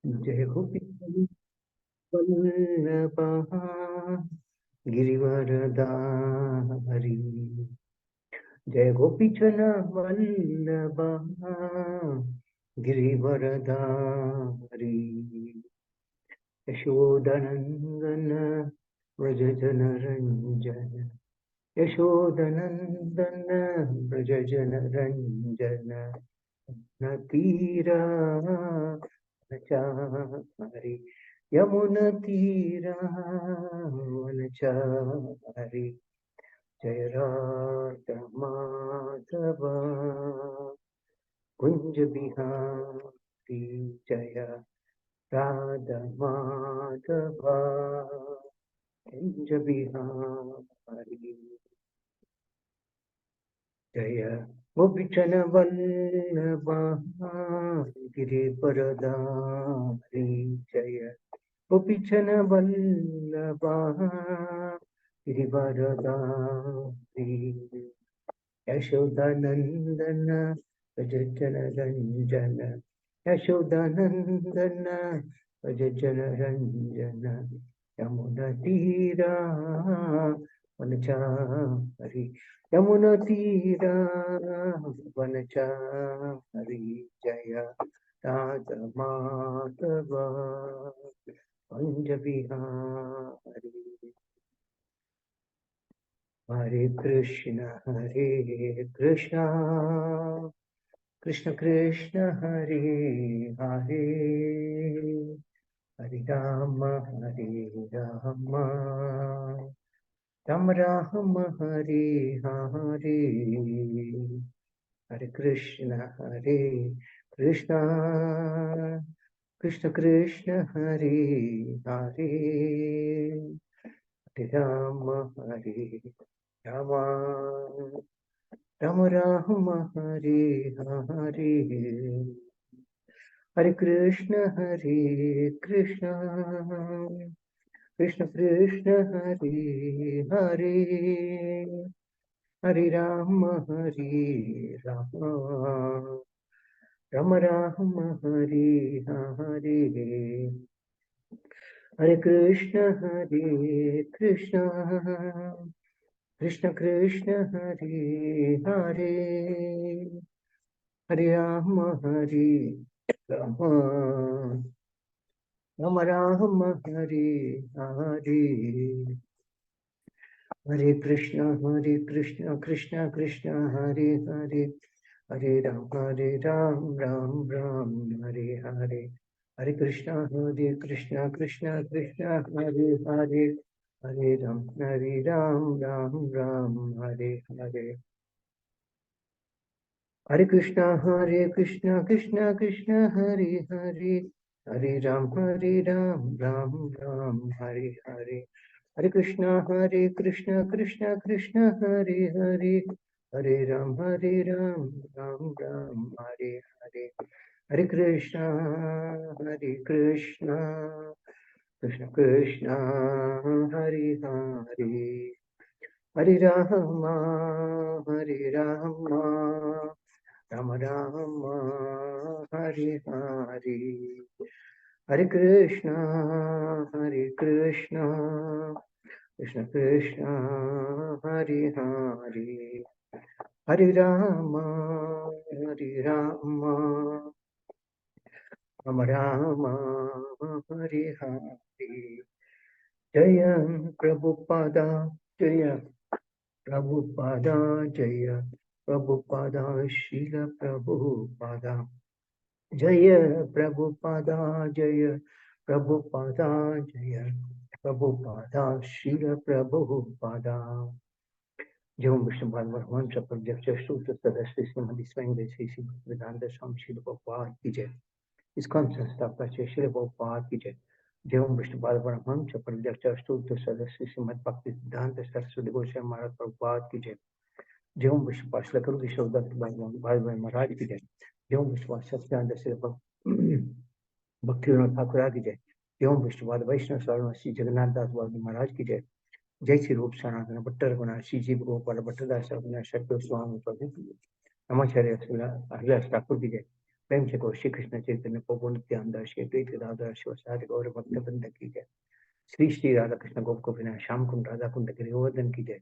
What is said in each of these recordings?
जय गोपी वल्लभा गिरिवरधारी। जय गोपीचन वल्लभा गिरिवरधारी। यशोदनंदन व्रज जन रंजन। यशोदनंदन व्रज जन रंजन। तीरा वनचारि यमुना तीरा वनचारि। जय राधा माधव कुंज बिहारी। जय राधा माधव कुंज बिहारी। जय गोपीचन वल्लभा गिरिवरधारी। जय गोपीचन वल्लभा गिरिवरधारी। यशोदानंदन व्रज जन रंजन। यशोदानंदन व्रज जन रंजन। यमुना तीरा वनचारि यमुना तीरा वनचारि। जय राधा माधव कुंज बिहारी। हरे कृष्ण कृष्ण कृष्ण हरे हरे। हरे राम राम राम हरे हरे। हरे कृष्ण कृष्ण कृष्ण हरे हरे। हरे राम राम राम राम हरे हरे। हरे कृष्ण कृष्ण कृष्ण हरे हरे। हरे राम राम राम राम हरे हरे। हरे कृष्ण कृष्ण कृष्ण कृष्ण हरे हरे। हरे राम राम राम राम हरे हरे। हरे कृष्ण कृष्ण कृष्ण हरे हरे। हरे राम राम राम हरे हरे। हरे कृष्ण कृष्ण कृष्ण हरे हरे। हरे राम राम राम हरे हरे। हरे कृष्ण कृष्ण कृष्ण हरे हरे। हरे राम राम राम हरे हरे। हरे कृष्ण कृष्ण कृष्ण हरे हरे। हरे राम राम राम हरे हरे। हरे कृष्ण कृष्ण कृष्ण हरे हरे। हरे राम राम राम हरे हरे। हरे कृष्ण कृष्ण कृष्ण हरे हरे। हरे राम राम राम हरे हरे। जय प्रभुपादा जय प्रभुपादा जय प्रभुपादा शील प्रभुपादा। जय प्रभुपादा जय प्रभुपादा जय प्रभुपादा शील प्रभुपादा। जय विष्णु भगवान प्रत्यक्ष सूत्र सदस्य श्रीमती स्वयं जैसे श्री वेदांत स्वामी श्रील प्रभुपाद की जय। इसका संस्थापक श्री प्रभुपाद की जय। जय विष्णु भगवान प्रत्यक्ष सूत्र सदस्य श्रीमद भक्ति सिद्धांत सरस्वती गोस्वामी महाराज प्रभुपाद की जय। जय विश्व करो विश्वदत्त भाई महाराज की जय। जय विश्व सत्यानंद श्री भक्ति विनोद ठाकुर की जय। जय विष्णुवाद वैष्णव शरण श्री जगन्नाथ दास बाबू महाराज की जय। जय श्री रूप सनातन भट्टर गुणा श्री जीव गोपाल भट्टदास शक्ति स्वामी प्रभु नमाचार्य हरिदास ठाकुर की जय। प्रेम से श्री कृष्ण चैतन्य प्रभु नित्यानंद श्री अद्वैत गदाधर शिवासादि गौर भक्तवृंद की जय। श्री श्री राधा कृष्ण गोप गोपीनाथ श्याम कुंड राधा कुंड गिरिवर्धन की जय।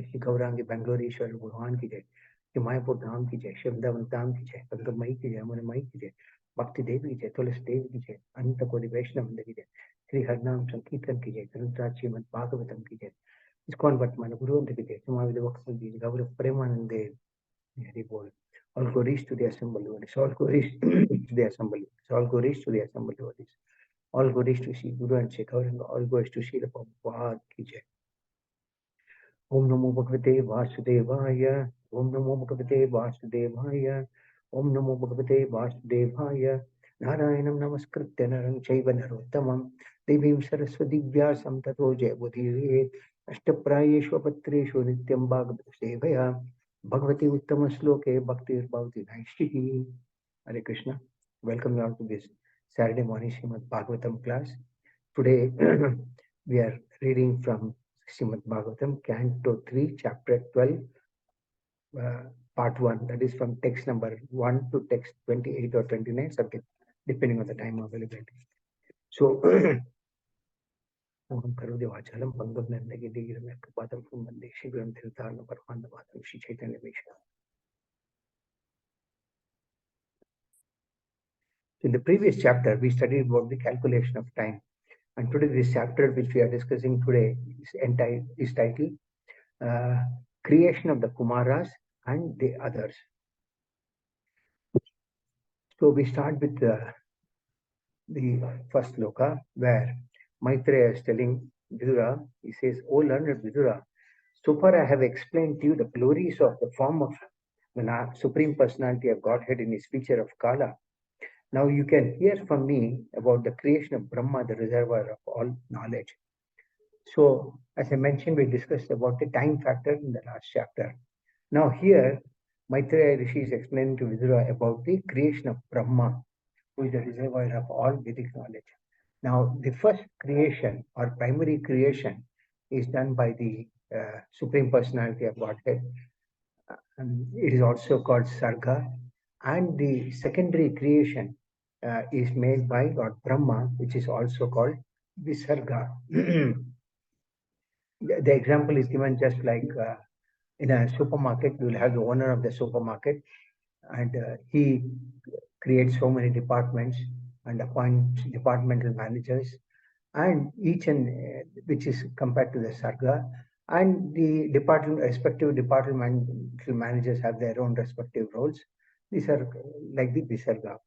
श्री गौरांगी बेंगलोरेश्वर भगवान की जय। श्री मायापुर धाम की जय। श्री वृंदावन धाम की जय। गंगमयी की जय। मुनमयी की जय। भक्ति देवी की जय। तुलसी देवी की जय। अनंत कोटि वैष्णव वृंद की जय। श्री हरिनाम संकीर्तन की जय। ग्रंथराज श्रीमद् भागवतम की जय। इस्कॉन वर्तमान गुरुवंत की जय। समाविद वक्तव्य की जय। गौरव प्रेमानंदे हरि बोल। All glories to the assembled bodies. All glories to the assembled bodies. All glories to the assembled bodies. All glories to Sri Guru and Sri Gauranga. All glories to Sri Prabhupada ki jai. Om Namo Bhagavate Vasudevaya. Om Namo Bhagavate Vasudevaya. Om Namo Bhagavate Vasudevaya. Narayanam Namaskritya Naram Chaiva Narottamam. Devim Saraswati Vyasam Tato Jayavudhire. Ashtaprayeshva Patreshu Nityam Bhagavata Sevaya. Bhagavati Uttama Sloke Bhaktir Bhavati Naishtihi. Hare Krishna. Welcome you all to this Saturday morning Srimad Bhagavatam class. Today we are reading from Srimad Bhagavatam, Canto 3, Chapter 12, Part 1. That is from text number 1 to text 28 or 29, subject, depending on the time availability. So, Om Karode Vachalam Pangam Nandagi Digiram Yakapadam Kumbande Shigram Tirtha Parmanda Vatam Shri Chaitanya Misha. In the previous chapter, we studied about the calculation of time. And today, this chapter which we are discussing today is titled Creation of the Kumaras and the Others. So we start with the first sloka where Maitreya is telling Vidura, he says, "O learned Vidura, so far I have explained to you the glories of the form of the Supreme Personality of Godhead in his feature of Kala. Now you can hear from me about the creation of Brahma, the reservoir of all knowledge." So, as I mentioned, we discussed about the time factor in the last chapter. Now here, Maitreya Rishi is explaining to Vidura about the creation of Brahma, who is the reservoir of all Vedic knowledge. Now, the first creation or primary creation is done by the Supreme Personality of Godhead. It is also called Sarga. And the secondary creation is made by Lord Brahma, which is also called Visarga. The example is given just like in a supermarket, you will have the owner of the supermarket, and he creates so many departments and appoints departmental managers, and each and which is compared to the Sarga, and the respective departmental managers have their own respective roles. These are like the Visarga.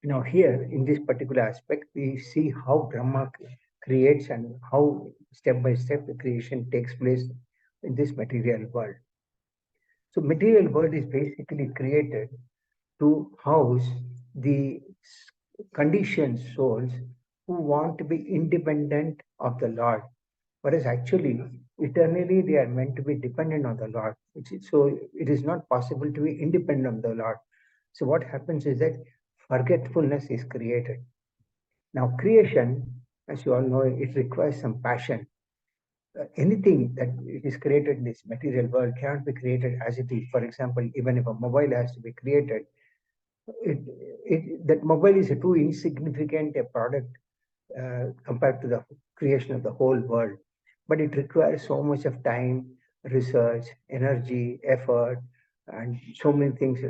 Now here, in this particular aspect, we see how Brahma creates and how step by step the creation takes place in this material world. So material world is basically created to house the conditioned souls who want to be independent of the Lord. Whereas actually, eternally they are meant to be dependent on the Lord. So it is not possible to be independent of the Lord. So what happens is that forgetfulness is created. Now creation, as you all know, it requires some passion. Anything that is created in this material world cannot be created as it is. For example, even if a mobile has to be created, that mobile is a too insignificant a product compared to the creation of the whole world. But it requires so much of time, research, energy, effort, and so many things,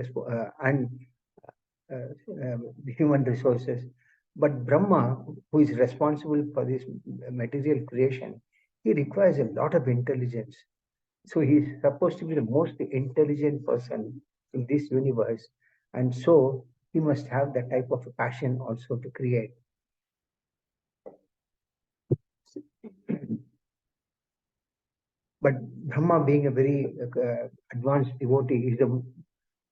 and human resources. But Brahma, who is responsible for this material creation, he requires a lot of intelligence. So he is supposed to be the most intelligent person in this universe. And so he must have that type of passion also to create. But Brahma, being a very advanced devotee, is the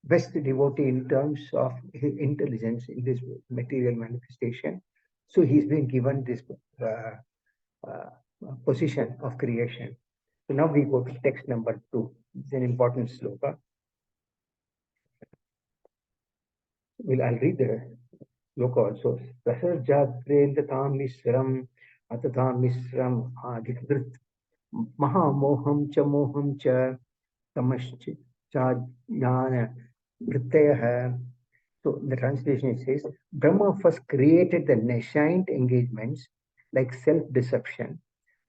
best devotee in terms of his intelligence in this material manifestation. So he's been given this uh, position of creation. So now we go to text number 2. It's an important sloka. I'll read the sloka also. Prasarjatrendatam misram atatam misram adikrit mahamoham cha moham cha tamascha jnana Pratyaya. So the translation says, Brahma first created the nascent engagements like self-deception,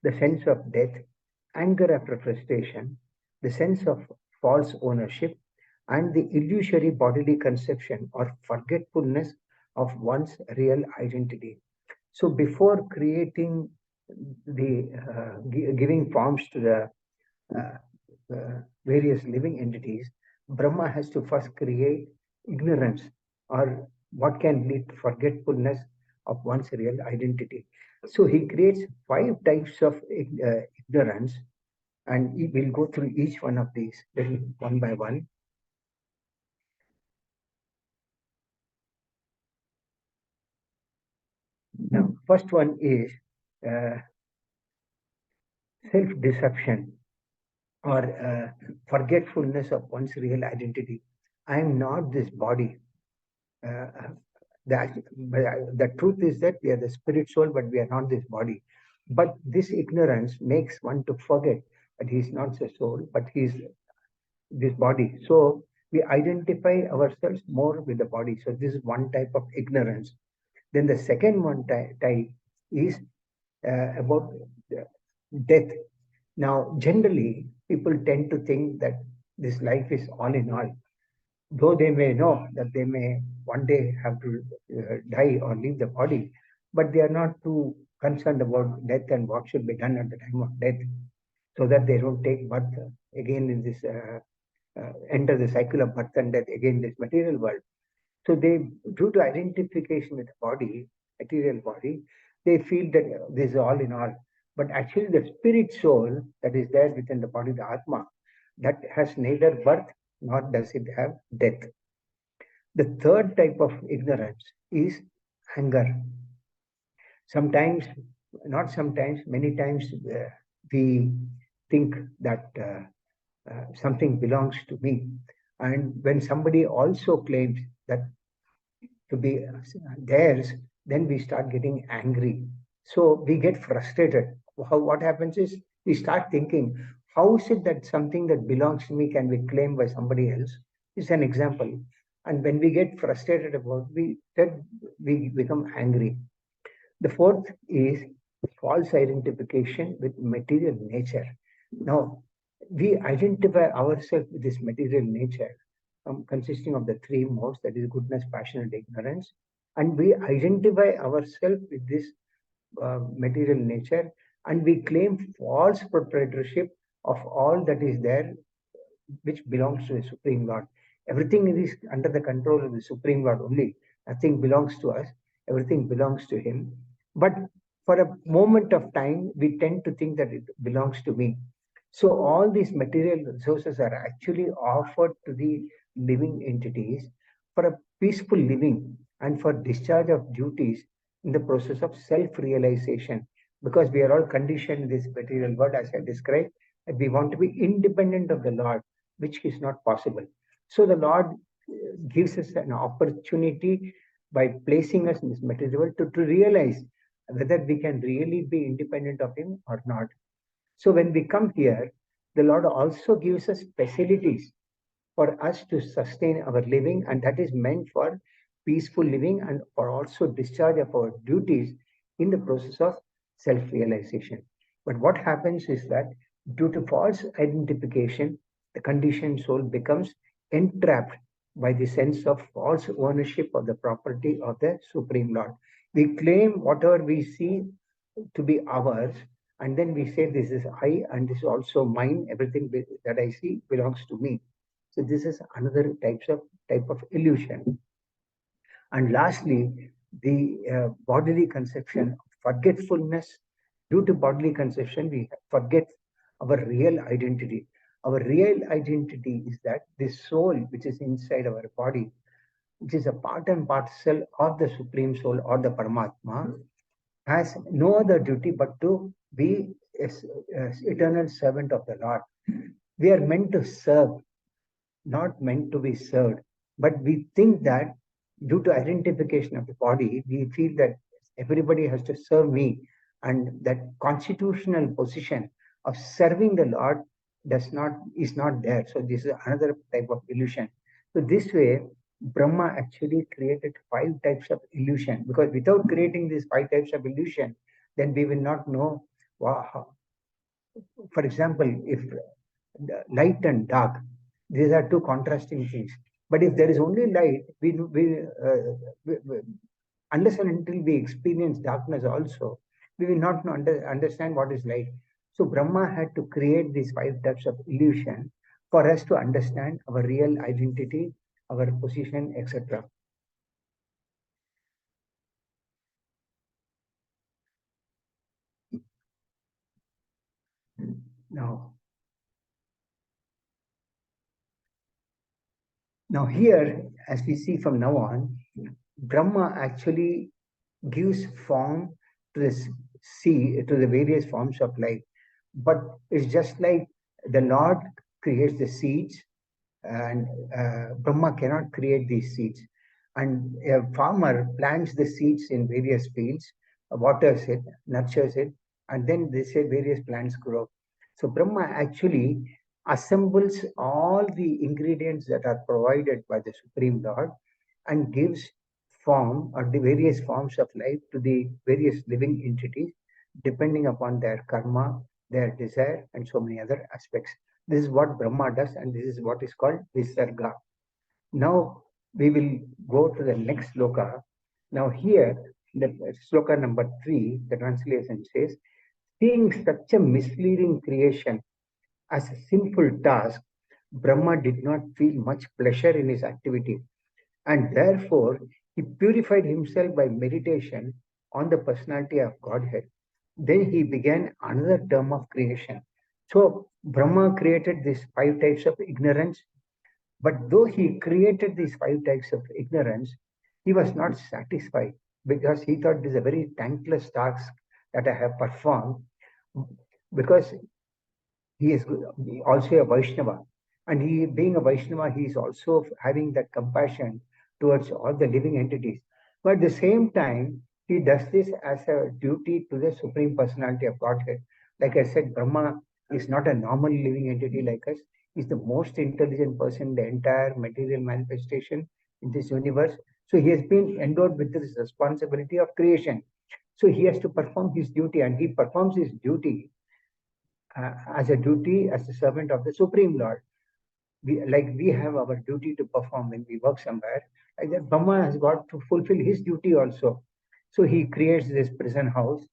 the sense of death, anger after frustration, the sense of false ownership, and the illusory bodily conception or forgetfulness of one's real identity. So before creating the giving forms to the uh, various living entities, Brahma has to first create ignorance or what can lead to forgetfulness of one's real identity. So he creates five types of ignorance, and we will go through each one of these one by one. Now, first one is uh, self-deception or forgetfulness of one's real identity. I am not this body. Uh, the truth is that we are the spirit soul, but we are not this body. But this ignorance makes one to forget that he is not the soul, but he is this body. So we identify ourselves more with the body. So this is one type of ignorance. Then the second one type is about death. Now, generally, people tend to think that this life is all in all, though they may know that they may one day have to die or leave the body, but they are not too concerned about death and what should be done at the time of death, so that they don't take birth again in this, enter the cycle of birth and death again in this material world. So they, due to identification with the body, material body, they feel that this is all in all. But actually, the spirit soul that is there within the body, the Atma, that has neither birth nor does it have death. The third type of ignorance is anger. Sometimes, not sometimes, many times we think that something belongs to me. And when somebody also claims that to be theirs, then we start getting angry. So we get frustrated. What happens is we start thinking, how is it that something that belongs to me can be claimed by somebody else? It's an example. And when we get frustrated about that, we become angry. The fourth is false identification with material nature. Now, we identify ourselves with this material nature, consisting of the three modes, that is goodness, passion, and ignorance. And we identify ourselves with this material nature, and we claim false proprietorship of all that is there, which belongs to the Supreme Lord. Everything is under the control of the Supreme Lord only. Nothing belongs to us, everything belongs to Him. But for a moment of time, we tend to think that it belongs to me. So, all these material resources are actually offered to the living entities for a peaceful living and for discharge of duties in the process of self realization. Because we are all conditioned in this material world, as I described, that we want to be independent of the Lord, which is not possible. So the Lord gives us an opportunity by placing us in this material world to realize whether we can really be independent of Him or not. So when we come here, the Lord also gives us facilities for us to sustain our living, and that is meant for peaceful living and for also discharge of our duties in the process of self realization. But what happens is that due to false identification, the conditioned soul becomes entrapped by the sense of false ownership of the property of the Supreme Lord. We claim whatever we see to be ours, and then we say this is I and this is also mine. Everything that I see belongs to me. So this is another type of illusion. And lastly, the bodily conception, forgetfulness. Due to bodily conception, we forget our real identity. Our real identity is that this soul, which is inside our body, which is a part and parcel of the Supreme Soul or the Paramatma, has no other duty but to be as eternal servant of the Lord. We are meant to serve, not meant to be served. But we think that due to identification of the body, we feel that everybody has to serve me, and that constitutional position of serving the Lord does not is not there. So this is another type of illusion. So this way, Brahma actually created 5 types of illusion, because without creating these 5 types of illusion, then we will not know. For example, if light and dark, these are two contrasting things. But if there is only light, we unless and until we experience darkness also, we will not understand what is light. So Brahma had to create these 5 types of illusion for us to understand our real identity, our position, etc. Now, now here, as we see from now on, Brahma actually gives form to the sea, to the various forms of life. But it's just like the Lord creates the seeds, and Brahma cannot create these seeds. And a farmer plants the seeds in various fields, waters it, nurtures it, and then they say various plants grow. So Brahma actually assembles all the ingredients that are provided by the Supreme Lord and gives form or the various forms of life to the various living entities depending upon their karma, their desire, and so many other aspects. This is what Brahma does, and this is what is called Visarga. Now we will go to the next sloka. Now here, the sloka number 3, the translation says, seeing such a misleading creation as a simple task, Brahma did not feel much pleasure in his activity, and therefore he purified himself by meditation on the personality of Godhead. Then he began another term of creation. So Brahma created these 5 types of ignorance, but though he created these 5 types of ignorance, he was not satisfied, because he thought this is a very thankless task that I have performed, because he is also a Vaishnava. And he, being a Vaishnava, he is also having that compassion towards all the living entities. But at the same time, he does this as a duty to the Supreme Personality of Godhead. Like I said, Brahma is not a normal living entity like us. He's the most intelligent person in the entire material manifestation in this universe. So he has been endowed with this responsibility of creation. So he has to perform his duty, and he performs his duty as a duty as a servant of the Supreme Lord. We have our duty to perform when we work somewhere. Like that, Brahma has got to fulfill his duty also. So he creates this prison house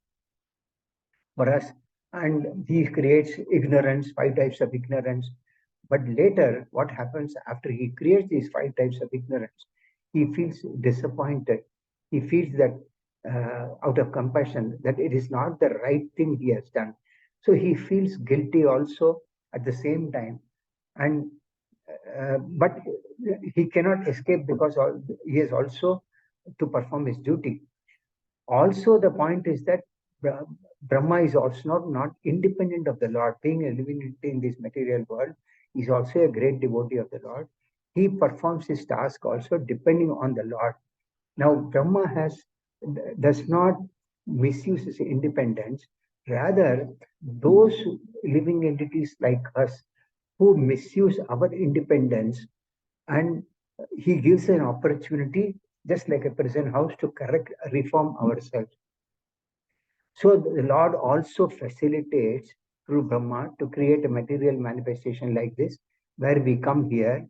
for us, and he creates ignorance, 5 types of ignorance. But later, what happens after he creates these 5 types of ignorance? He feels disappointed. He feels that out of compassion, that it is not the right thing he has done. So he feels guilty also at the same time. And but he cannot escape, because he has also to perform his duty. Also, the point is that Brahma is also not independent of the Lord. Being a living entity in this material world, is also a great devotee of the Lord. He performs his task also depending on the Lord. Now, Brahma does not misuse his independence. Rather, those living entities like us who misuse our independence, and he gives an opportunity, just like a prison house, to correct, reform ourselves. So the Lord also facilitates through Brahma to create a material manifestation like this, where we come here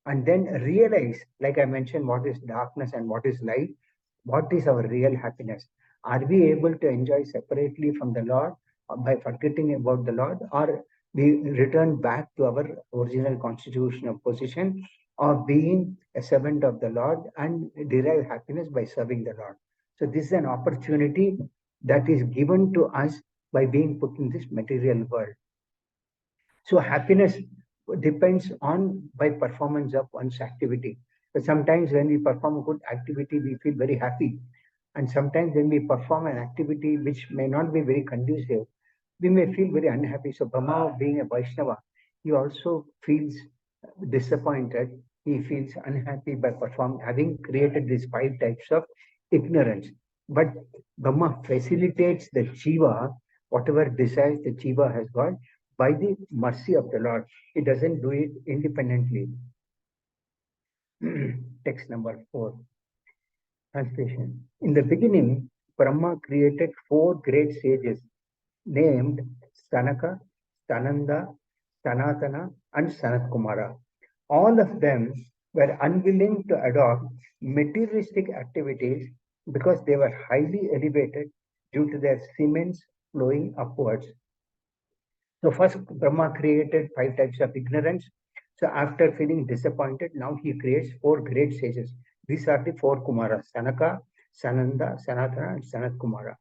and then realize, like I mentioned, what is darkness and what is light, what is our real happiness. Are we able to enjoy separately from the Lord by forgetting about the Lord, or we return back to our original constitutional position of being a servant of the Lord and derive happiness by serving the Lord? So this is an opportunity that is given to us by being put in this material world. So happiness depends on by performance of one's activity. But sometimes when we perform a good activity, we feel very happy. And sometimes when we perform an activity which may not be very conducive, we may feel very unhappy. So Brahma, being a Vaishnava, he also feels disappointed. He feels unhappy by performing, having created these 5 types of ignorance. But Brahma facilitates the jiva, whatever desires the jiva has got, by the mercy of the Lord. He doesn't do it independently. Text number 4. Translation. In the beginning, Brahma created 4 great sages named Sanaka, Sananda, Sanatana, and Sanat Kumara. All of them were unwilling to adopt materialistic activities because they were highly elevated due to their semen's flowing upwards. So first Brahma created 5 types of ignorance. So after feeling disappointed, now he creates 4 great sages. These are the 4 Kumaras: Sanaka, Sananda, Sanatana, and Sanat Kumara.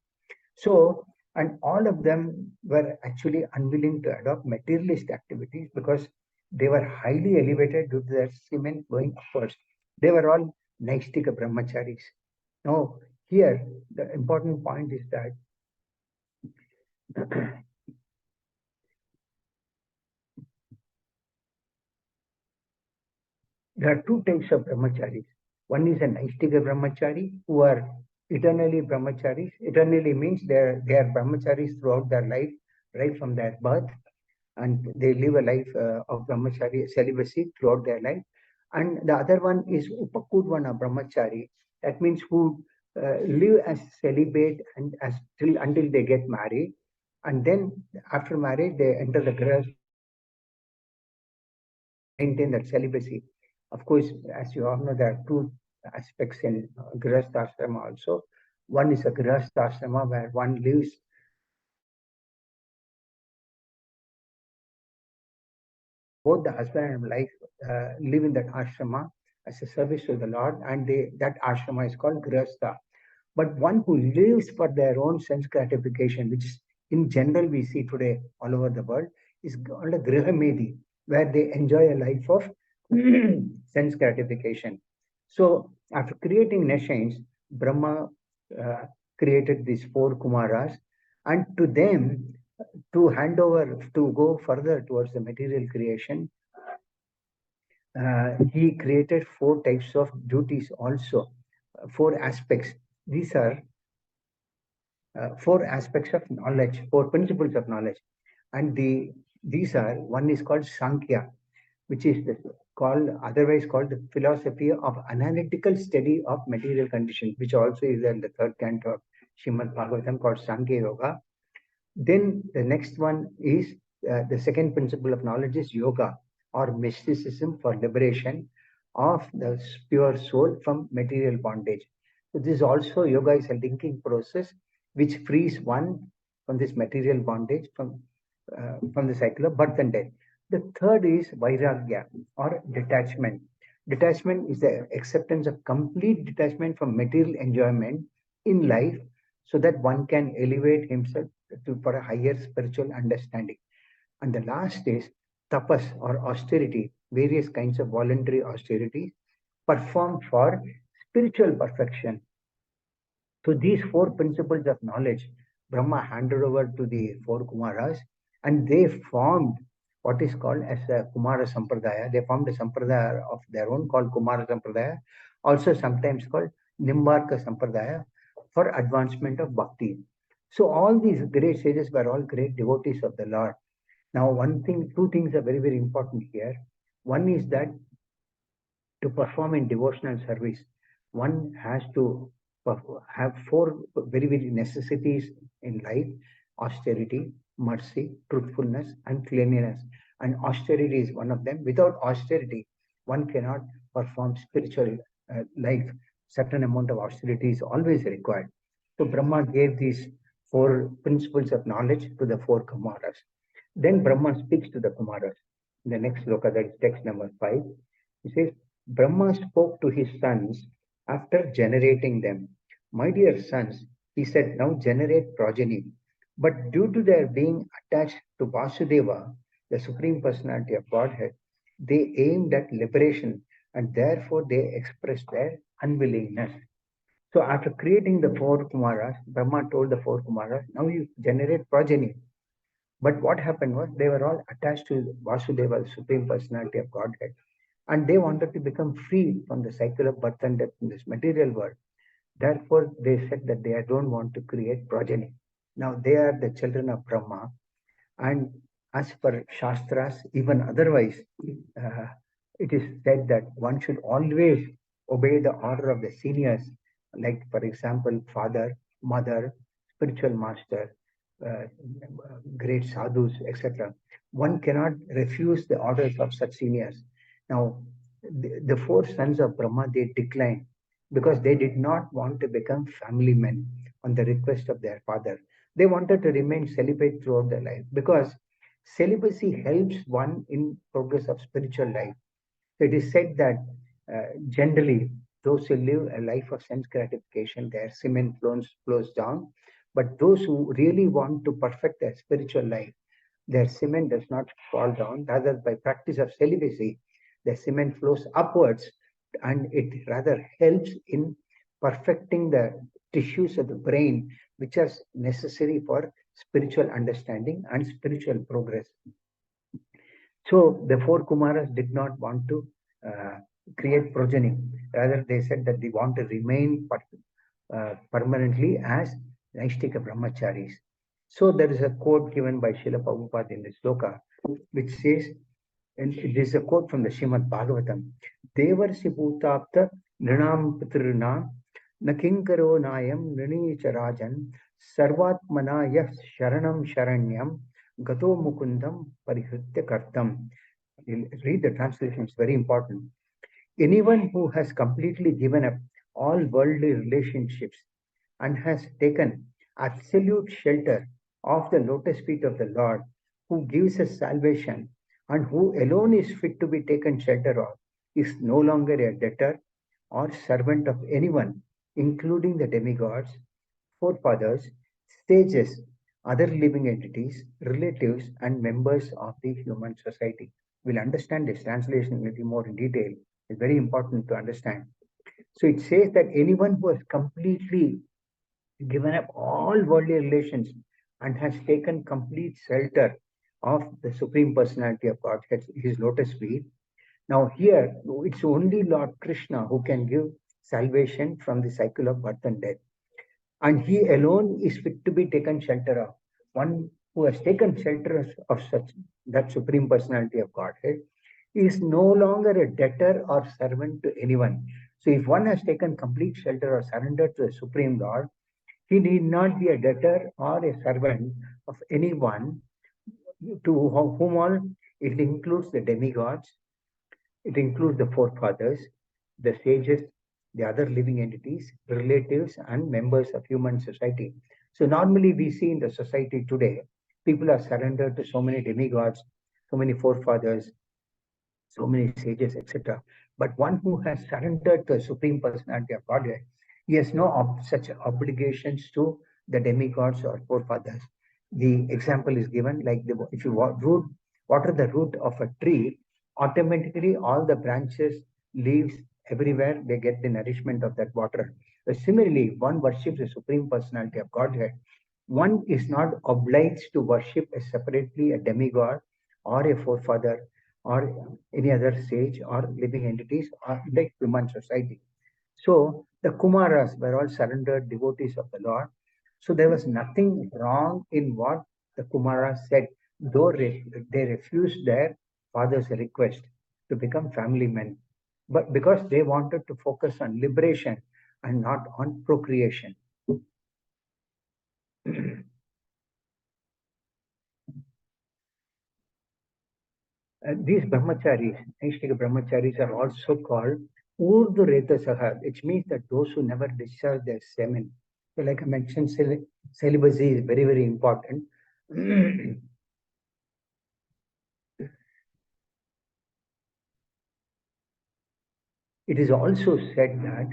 So, and all of them were actually unwilling to adopt materialist activities because they were highly elevated due to their semen going upwards. They were all Naistika Brahmacharis. Now, here the important point is that there are 2 types of brahmacharis. One is an Naistika brahmachari who are eternally brahmacharis. Eternally means they are brahmacharis throughout their life, right from their birth, and they live a life of brahmachari celibacy throughout their life. And the other one is Upakudvana brahmachari. That means who live as celibate and as till until they get married, and then after marriage they enter the maintain that celibacy. Of course, as you all know, there are 2 aspects in Grihastha also. One is a Grihastha where one lives both the husband and wife live in that ashrama as a service to the Lord, and that ashrama is called Grihastha. But one who lives for their own sense gratification, which in general we see today all over the world, is called a Grihamedi, where they enjoy a life of sense gratification. So, after creating nations, Brahma uh, created these 4 Kumaras, and to them, to hand over, to go further towards the material creation, he created 4 types of duties also, 4 aspects. These are 4 aspects of knowledge, 4 principles of knowledge. And these are, one is called Sankhya, which is otherwise called the philosophy of analytical study of material conditions, which also is in the 3rd canto of Srimad Bhagavatam called Sankhya Yoga. Then the next one is the second principle of knowledge is yoga or mysticism for liberation of the pure soul from material bondage. So this also yoga is a linking process which frees one from this material bondage from the cycle of birth and death. The third is vairagya or detachment. Detachment is the acceptance of complete detachment from material enjoyment in life so that one can elevate himself for a higher spiritual understanding. And the last is tapas or austerity, various kinds of voluntary austerities performed for spiritual perfection. So these 4 principles of knowledge, Brahma handed over to the 4 Kumaras, and they formed what is called as a Kumara Sampradaya. They formed a Sampradaya of their own called Kumara Sampradaya, also sometimes called Nimbarka Sampradaya, for advancement of bhakti. So all these great sages were all great devotees of the Lord. Now, 2 things are very, very important here. One is that to perform in devotional service, one has to have 4 very necessities in life: austerity, mercy, truthfulness, and cleanliness. And austerity is one of them. Without austerity, one cannot perform spiritual life. Certain amount of austerity is always required. So Brahma gave these 4 principles of knowledge to the 4 Kumaras. Then Brahma speaks to the Kumaras. In the next sloka, that is text number 5, he says, Brahma spoke to his sons after generating them. My dear sons, he said, now generate progeny. But due to their being attached to Vasudeva, the Supreme Personality of Godhead, they aimed at liberation and therefore they expressed their unwillingness. So after creating the 4 Kumaras, Brahma told the 4 Kumaras, now you generate progeny. But what happened was they were all attached to Vasudeva, the Supreme Personality of Godhead, and they wanted to become free from the cycle of birth and death in this material world. Therefore, they said that they don't want to create progeny. Now they are the children of Brahma, and as per Shastras, even otherwise, uh, it is said that one should always obey the order of the seniors, like, for example, father, mother, spiritual master, uh, great sadhus, etc. One cannot refuse the orders of such seniors. Now, the four sons of Brahma, they declined because they did not want to become family men on the request of their father. They wanted to remain celibate throughout their life because celibacy helps one in progress of spiritual life. So it is said that generally those who live a life of sense gratification, their semen flows down. But those who really want to perfect their spiritual life, their semen does not fall down. Rather, by practice of celibacy, the semen flows upwards, and it rather helps in perfecting the tissues of the brain, which are necessary for spiritual understanding and spiritual progress. So the four Kumaras did not want to uh, create progeny. Rather, they said that they want to remain permanently as Naishtika Brahmacharis. So there is a quote given by Srila Prabhupada in this sloka, which says, and it is a quote from the Srimad Bhagavatam, Devarsi Bhutapta Nrinam Pitrina Nakinkaro Nayam Nrini Charajan Sarvatmana Yah Sharanam Sharanyam Gato Mukundam Parihritya Kartam. Read the translation, it's very important. Anyone who has completely given up all worldly relationships and has taken absolute shelter of the lotus feet of the Lord, who gives us salvation and who alone is fit to be taken shelter of, is no longer a debtor or servant of anyone, including the demigods, forefathers, sages, other living entities, relatives, and members of the human society. We'll understand this translation a little more in detail. It's very important to understand. So it says that anyone who has completely given up all worldly relations and has taken complete shelter of the Supreme Personality of Godhead, his lotus feet. Now, here it's only Lord Krishna who can give salvation from the cycle of birth and death, and he alone is fit to be taken shelter of. One who has taken shelter of such that Supreme Personality of Godhead is no longer a debtor or servant to anyone. So, if one has taken complete shelter or surrendered to the Supreme Lord, he need not be a debtor or a servant of anyone, to whom all it includes the demigods, it includes the forefathers, the sages, the other living entities, relatives, and members of human society. So normally we see in the society today, people are surrendered to so many demigods, so many forefathers, so many sages, etc. But one who has surrendered to the Supreme Personality of Godhead, he has no such obligations to the demigods or forefathers. The example is given like if you water the root of a tree, automatically all the branches, leaves, everywhere they get the nourishment of that water. Similarly, one worships the Supreme Personality of Godhead. One is not obliged to worship separately a demigod or a forefather or any other sage or living entities or like human society. So the Kumaras were all surrendered devotees of the Lord. So there was nothing wrong in what the Kumaras said, though they refused their father's request to become family men. But because they wanted to focus on liberation and not on procreation. These brahmacharis, Naishtika brahmacharis, are also called Urdu Reta Saha, which means that those who never discharge their semen. So, like I mentioned, celibacy is very, very important. It is also said that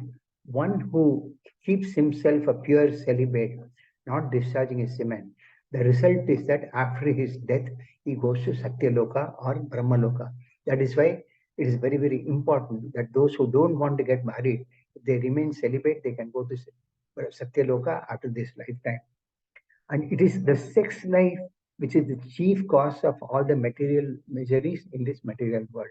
one who keeps himself a pure celibate, not discharging his semen, the result is that after his death, he goes to Satyaloka or Brahmaloka. That is why it is very, very important that those who don't want to get married, if they remain celibate, they can go to Satyaloka after this lifetime. And it is the sex life which is the chief cause of all the material miseries in this material world.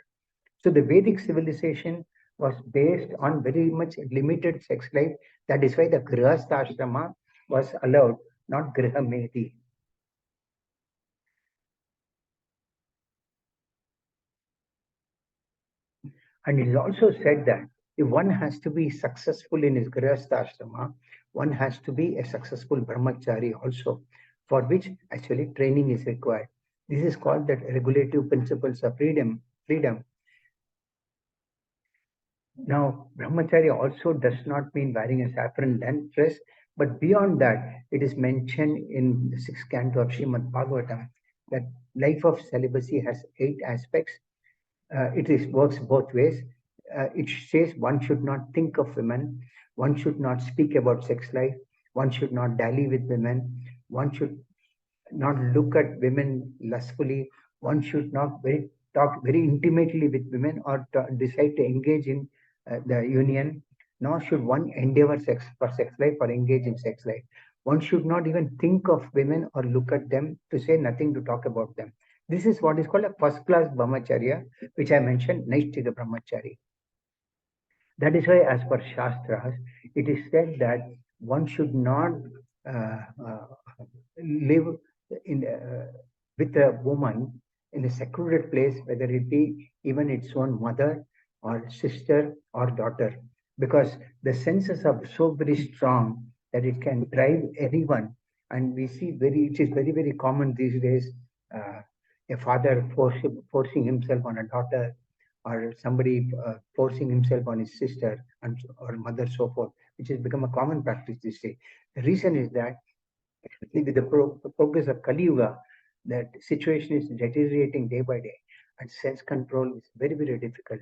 So the Vedic civilization was based on very much limited sex life. That is why the Grihastha was allowed, not Grihameti. And it is also said that if one has to be successful in his grihastha ashrama, one has to be a successful brahmachari also, for which actually training is required. This is called the regulative principles of freedom. Now, brahmacharya also does not mean wearing a saffron dress, but beyond that, it is mentioned in the sixth canto of Srimad Bhagavatam that life of celibacy has 8 aspects. It is works both ways. It says one should not think of women, one should not speak about sex life, one should not dally with women, one should not look at women lustfully. One should not talk very intimately with women or decide to engage in the union. Nor should one endeavor for sex life or engage in sex life. One should not even think of women or look at them, to say nothing to talk about them. This is what is called a first class brahmacharya, which I mentioned, Naishtika brahmachari. That is why, as per Shastras, it is said that one should not uh, uh, live in with a woman in a secluded place, whether it be even its own mother or sister or daughter, because the senses are so very strong that it can drive anyone. And we see it is very, very common these days, uh, a father forcing himself on a daughter, or somebody forcing himself on his sister and or mother, so forth, which has become a common practice these days. The reason is that with the progress of Kali Yuga, that situation is deteriorating day by day, and sense control is very, very difficult.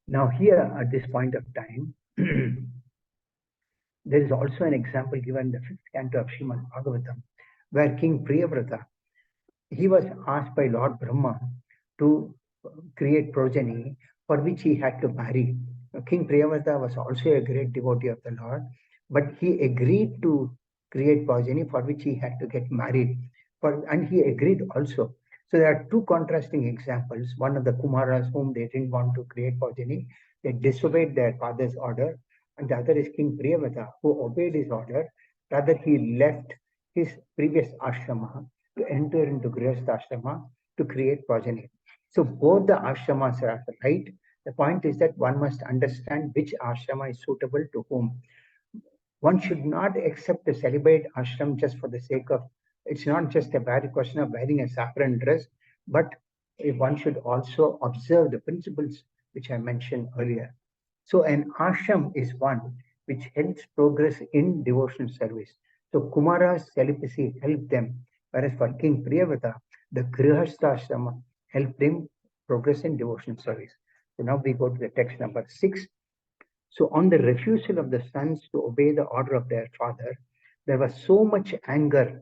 Now, here at this point of time, there is also an example given in the fifth canto of Srimad Bhagavatam, where King Priyavrata, he was asked by Lord Brahma to create progeny, for which he had to marry. King Priyavrata was also a great devotee of the Lord, but he agreed to create progeny, for which he had to get married. And he agreed also. So there are two contrasting examples. One of the Kumaras whom they didn't want to create progeny, they disobeyed their father's order. And the other is King Priyavrata, who obeyed his order. Rather, he left his previous ashrama to enter into Grihastha ashrama to create progeny. So both the ashramas are right. The point is that one must understand which ashrama is suitable to whom. One should not accept a celibate ashram just for the sake of, it's not just a bad question of wearing a saffron dress, but one should also observe the principles which I mentioned earlier. So an ashram is one which helps progress in devotional service. So Kumara's celibacy helped them, whereas for King Priyavrata, the Grihastha ashrama helped him progress in devotional service. So now we go to the text number 6. So on the refusal of the sons to obey the order of their father, there was so much anger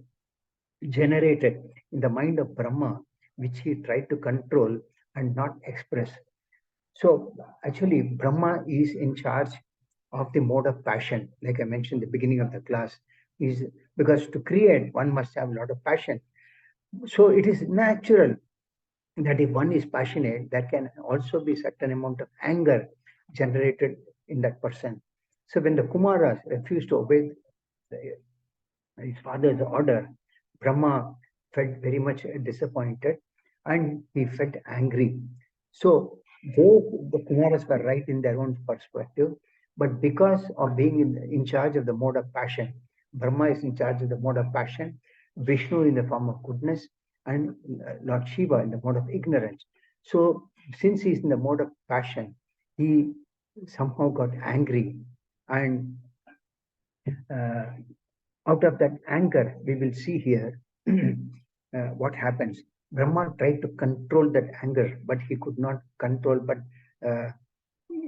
generated in the mind of Brahma, which he tried to control and not express. So actually, Brahma is in charge of the mode of passion, like I mentioned in the beginning of the class. Is because to create, one must have a lot of passion. So it is natural that if one is passionate, there can also be certain amount of anger generated in that person. So when the Kumaras refused to obey his father's order, Brahma felt very much disappointed and he felt angry. So though the Kumaras were right in their own perspective, but because of being in charge of the mode of passion, Brahma is in charge of the mode of passion, Vishnu in the form of goodness, and Lord Shiva in the mode of ignorance. So since he's in the mode of passion, he somehow got angry, and uh, out of that anger, we will see here what happens. Brahma tried to control that anger, but he could not control, but uh,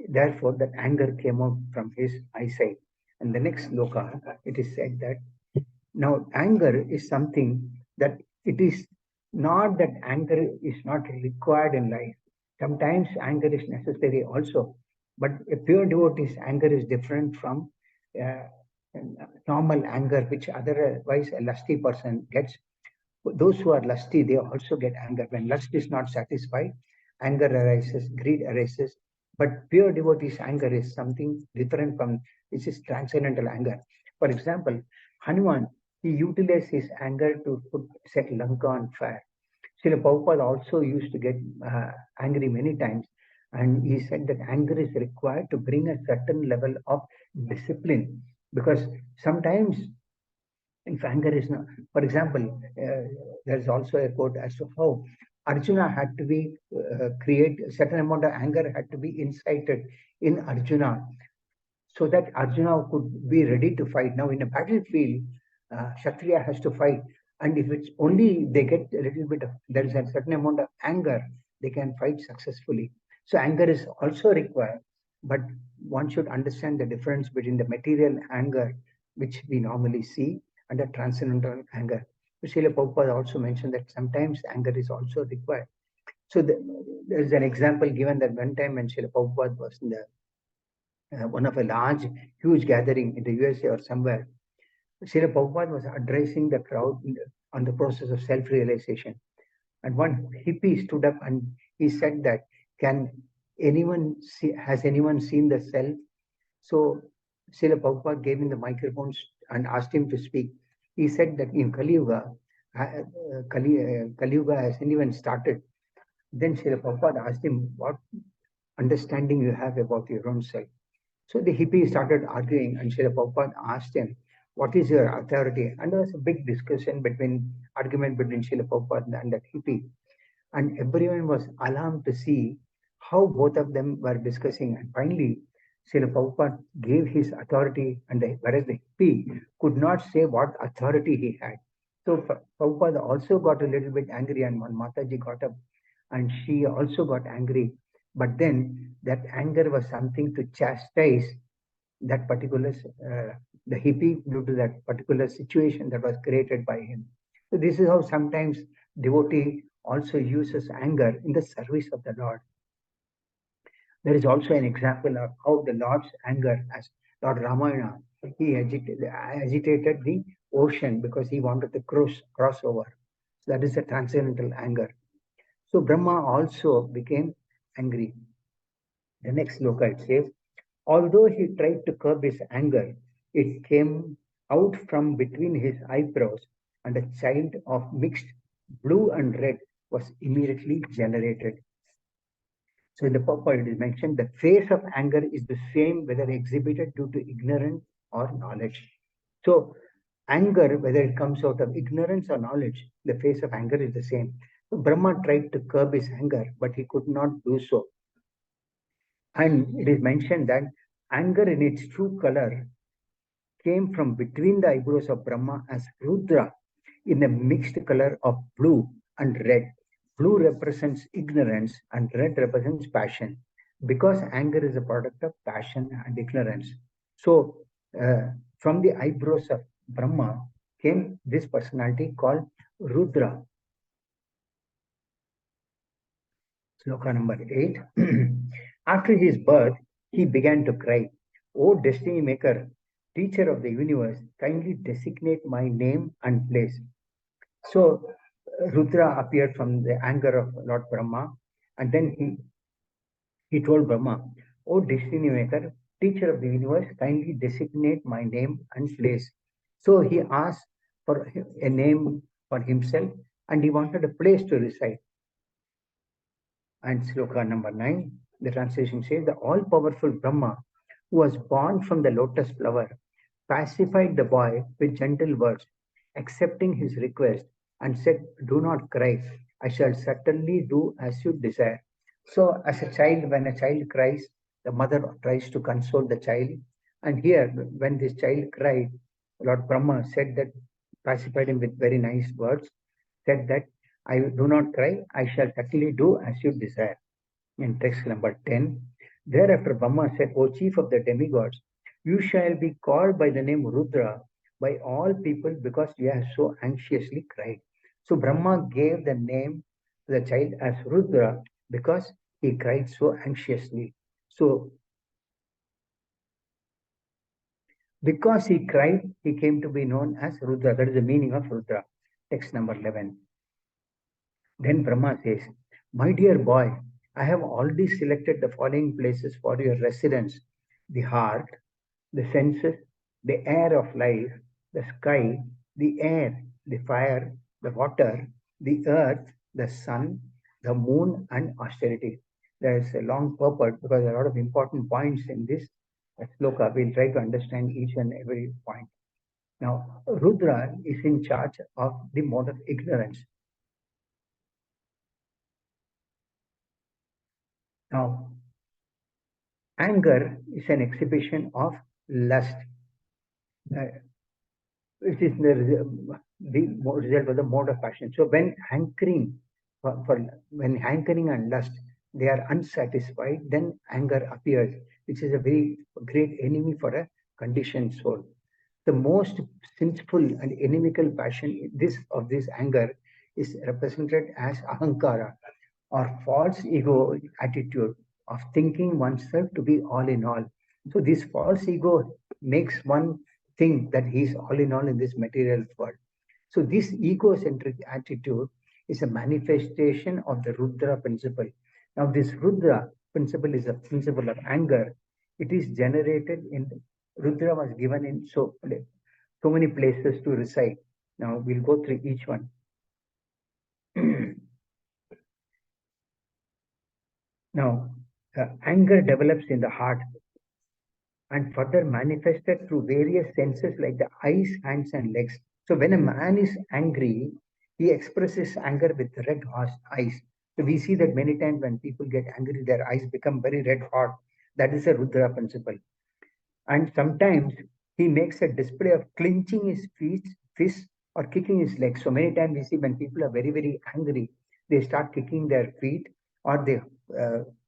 therefore that anger came out from his eyesight. And the next loka, it is said that now anger is something that it is not that anger is not required in life. Sometimes anger is necessary also, but a pure devotee's anger is different from uh, normal anger, which otherwise a lusty person gets. Those who are lusty, they also get anger. When lust is not satisfied, anger arises, greed arises. But pure devotee's anger is something different from, this is transcendental anger. For example, Hanuman, he utilized his anger to set Lanka on fire. Srila Prabhupada also used to get angry many times, and he said that anger is required to bring a certain level of discipline, because sometimes if anger is not, for example, there's also a quote as to how Arjuna had to be create a certain amount of anger had to be incited in Arjuna so that Arjuna could be ready to fight. Now, in a battlefield, Kshatriya has to fight, and if it's only they get a little bit of there is a certain amount of anger, they can fight successfully. So, anger is also required, but one should understand the difference between the material anger, which we normally see, and the transcendental anger. Srila Prabhupada also mentioned that sometimes anger is also required. So, there's an example given that one time when Srila Prabhupada was in the one of a large, huge gathering in the USA or somewhere, Srila Prabhupada was addressing the crowd on the process of self-realization. And one hippie stood up and he said that, can anyone see, has anyone seen the self? So Srila Prabhupada gave him the microphones and asked him to speak. He said that in Kali Yuga, Kali Yuga has anyone started? Then Srila Prabhupada asked him, what understanding you have about your own self? So the hippie started arguing, and Srila Prabhupada asked him, what is your authority? And there was a big argument between Srila Prabhupada and that hippie. And everyone was alarmed to see how both of them were discussing. And finally, Srila Prabhupada gave his authority, and whereas the hippie could not say what authority he had. So Prabhupada also got a little bit angry, and when Mataji got up, and she also got angry. But then that anger was something to chastise that particular the hippie due to that particular situation that was created by him. So this is how sometimes devotee also uses anger in the service of the Lord. There is also an example of how the Lord's anger, as Lord Ramayana, he agitated the ocean because he wanted to cross over. So that is a transcendental anger. So Brahma also became angry. The next sloka it says, although he tried to curb his anger, it came out from between his eyebrows, and a child of mixed blue and red was immediately generated. So in the purport it is mentioned, the face of anger is the same whether exhibited due to ignorance or knowledge. So anger, whether it comes out of ignorance or knowledge, the face of anger is the same. So Brahma tried to curb his anger, but he could not do so. And it is mentioned that anger in its true color came from between the eyebrows of Brahma as Rudra in a mixed color of blue and red. Blue represents ignorance and red represents passion, because anger is a product of passion and ignorance. So, from the eyebrows of Brahma came this personality called Rudra. Sloka number 8. After his birth, he began to cry, O destiny maker, teacher of the universe, kindly designate my name and place. So Rudra appeared from the anger of Lord Brahma, and then he told Brahma, O destiny maker, teacher of the universe, kindly designate my name and place. So he asked for a name for himself, and he wanted a place to reside. And sloka number 9, the translation says, the all-powerful Brahma, who was born from the lotus flower, pacified the boy with gentle words, accepting his request, and said, do not cry, I shall certainly do as you desire. So as a child, when a child cries, the mother tries to console the child. And here, when this child cried, Lord Brahma said that, pacified him with very nice words, said that, I do not cry, I shall certainly do as you desire. In text number 10, thereafter Brahma said, O chief of the demigods, you shall be called by the name Rudra by all people because you have so anxiously cried. So Brahma gave the name to the child as Rudra because he cried so anxiously. So because he cried, he came to be known as Rudra. That is the meaning of Rudra. Text number 11. Then Brahma says, my dear boy, I have already selected the following places for your residence: the heart, the senses, the air of life, the sky, the air, the fire, the water, the earth, the sun, the moon, and austerity. There is a long purport because there are a lot of important points in this sloka. We'll try to understand each and every point. Now, Rudra is in charge of the mode of ignorance. Now, anger is an exhibition of lust. Uh, it is the result of the mode of passion. So when hankering when hankering and lust they are unsatisfied, then anger appears, which is a very great enemy for a conditioned soul. The most sinful and inimical passion this of this anger is represented as ahankara, or false ego attitude of thinking oneself to be all in all. So this false ego makes one think that he is all in all in this material world. So this egocentric attitude is a manifestation of the Rudra principle. Now this Rudra principle is a principle of anger. It is generated in Rudra was given in so many places to reside. Now we'll go through each one. Now, anger develops in the heart and further manifested through various senses like the eyes, hands, and legs. So, when a man is angry, he expresses anger with red eyes. So, we see that many times when people get angry, their eyes become very red hot. That is a Rudra principle. And sometimes he makes a display of clenching his fists or kicking his legs. So many times we see when people are very, very angry, they start kicking their feet or they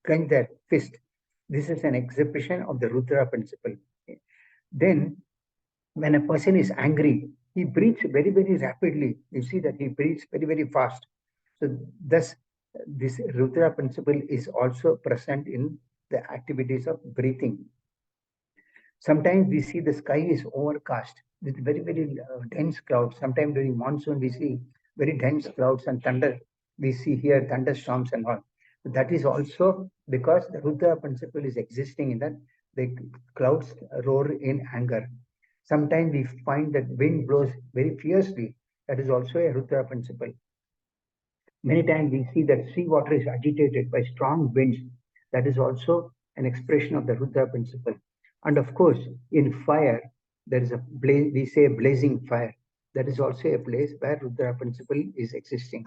clench their fist. This is an exhibition of the Rudra principle. Then, when a person is angry, he breathes very, very rapidly. You see that he breathes very, very fast. So, thus, this Rudra principle is also present in the activities of breathing. Sometimes we see the sky is overcast with very, very dense clouds. Sometimes during monsoon, we see very dense clouds and thunder. We see here thunderstorms and all. That is also because the Rudra principle is existing in that the clouds roar in anger. Sometimes we find that wind blows very fiercely. That is also a Rudra principle. Many times we see that sea water is agitated by strong winds. That is also an expression of the Rudra principle. And of course, in fire, there is a blaze, we say blazing fire. That is also a place where Rudra principle is existing.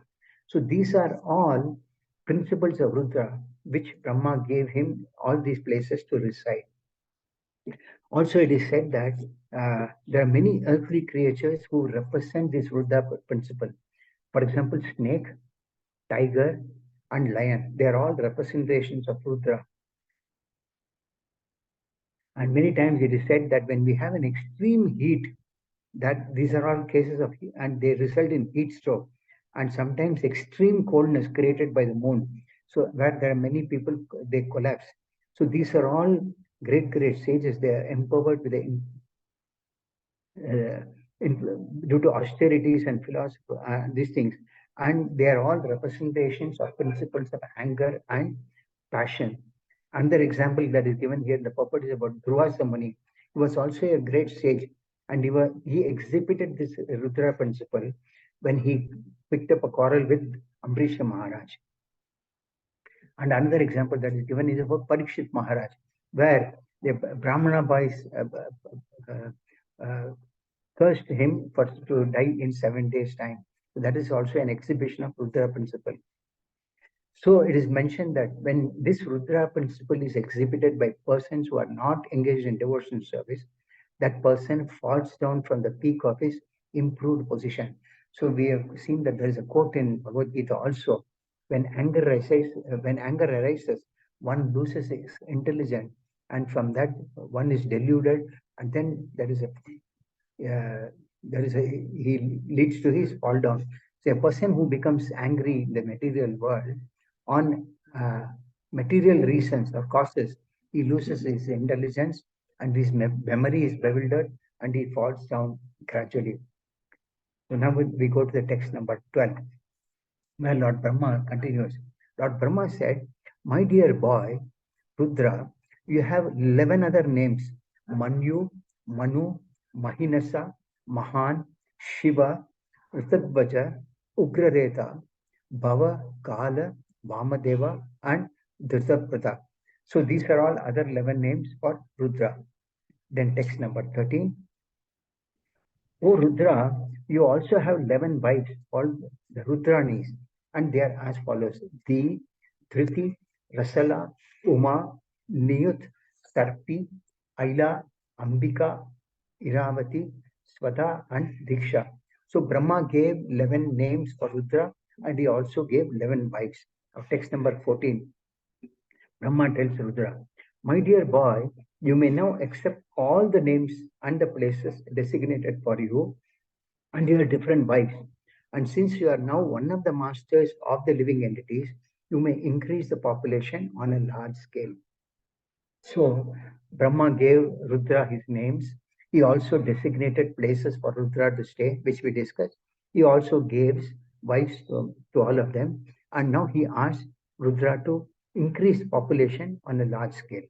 So these are all principles of Rudra, which Brahma gave him all these places to reside. Also, it is said that there are many earthly creatures who represent this Rudra principle. For example, snake, tiger, and lion. They are all representations of Rudra. And many times it is said that when we have an extreme heat, that these are all cases of heat, and they result in heat stroke, and sometimes extreme coldness created by the moon. So where there are many people, they collapse. So these are all great, great sages. They are empowered with the uh, due to austerities and philosophy, these things, and they are all representations of principles of anger and passion. Another example that is given here, the purport is about Durvasa Muni. He was also a great sage, and he exhibited this Rudra principle when he picked up a quarrel with Ambrisha Maharaj. And another example that is given is about Parikshit Maharaj, where the Brahmana boys cursed him for to die in 7 days' time. So that is also an exhibition of Rudra principle. So it is mentioned that when this Rudra principle is exhibited by persons who are not engaged in devotional service, that person falls down from the peak of his improved position. So we have seen that there is a quote in Bhagavad Gita also. When anger arises, one loses his intelligence, and from that one is deluded, and then he leads to his fall down. So a person who becomes angry in the material world on material reasons or causes, he loses his intelligence and his memory is bewildered and he falls down gradually. So now we go to the text number 12, where Lord Brahma continues. Lord Brahma said, "My dear boy, Rudra, you have 11 other names: Manyu, Manu, Mahinasa, Mahan, Shiva, Ritadvaja, Ugradeta, Bhava, Kala, Vamadeva, and Dhritarprata. So these are all other 11 names for Rudra. Then text number 13. O Rudra, you also have 11 wives called the Rudranis, and they are as follows: Di, Dhriti, Rasala, Uma, Niyut, Tarpi, Aila, Ambika, Iravati, Swata, and Diksha. So Brahma gave 11 names for Rudra, and he also gave 11 wives. Now, text number 14. Brahma tells Rudra, my dear boy, you may now accept all the names and the places designated for you and your different wives. And since you are now one of the masters of the living entities, you may increase the population on a large scale. So Brahma gave Rudra his names. He also designated places for Rudra to stay, which we discussed. He also gave wives to all of them. And now he asked Rudra to increase population on a large scale.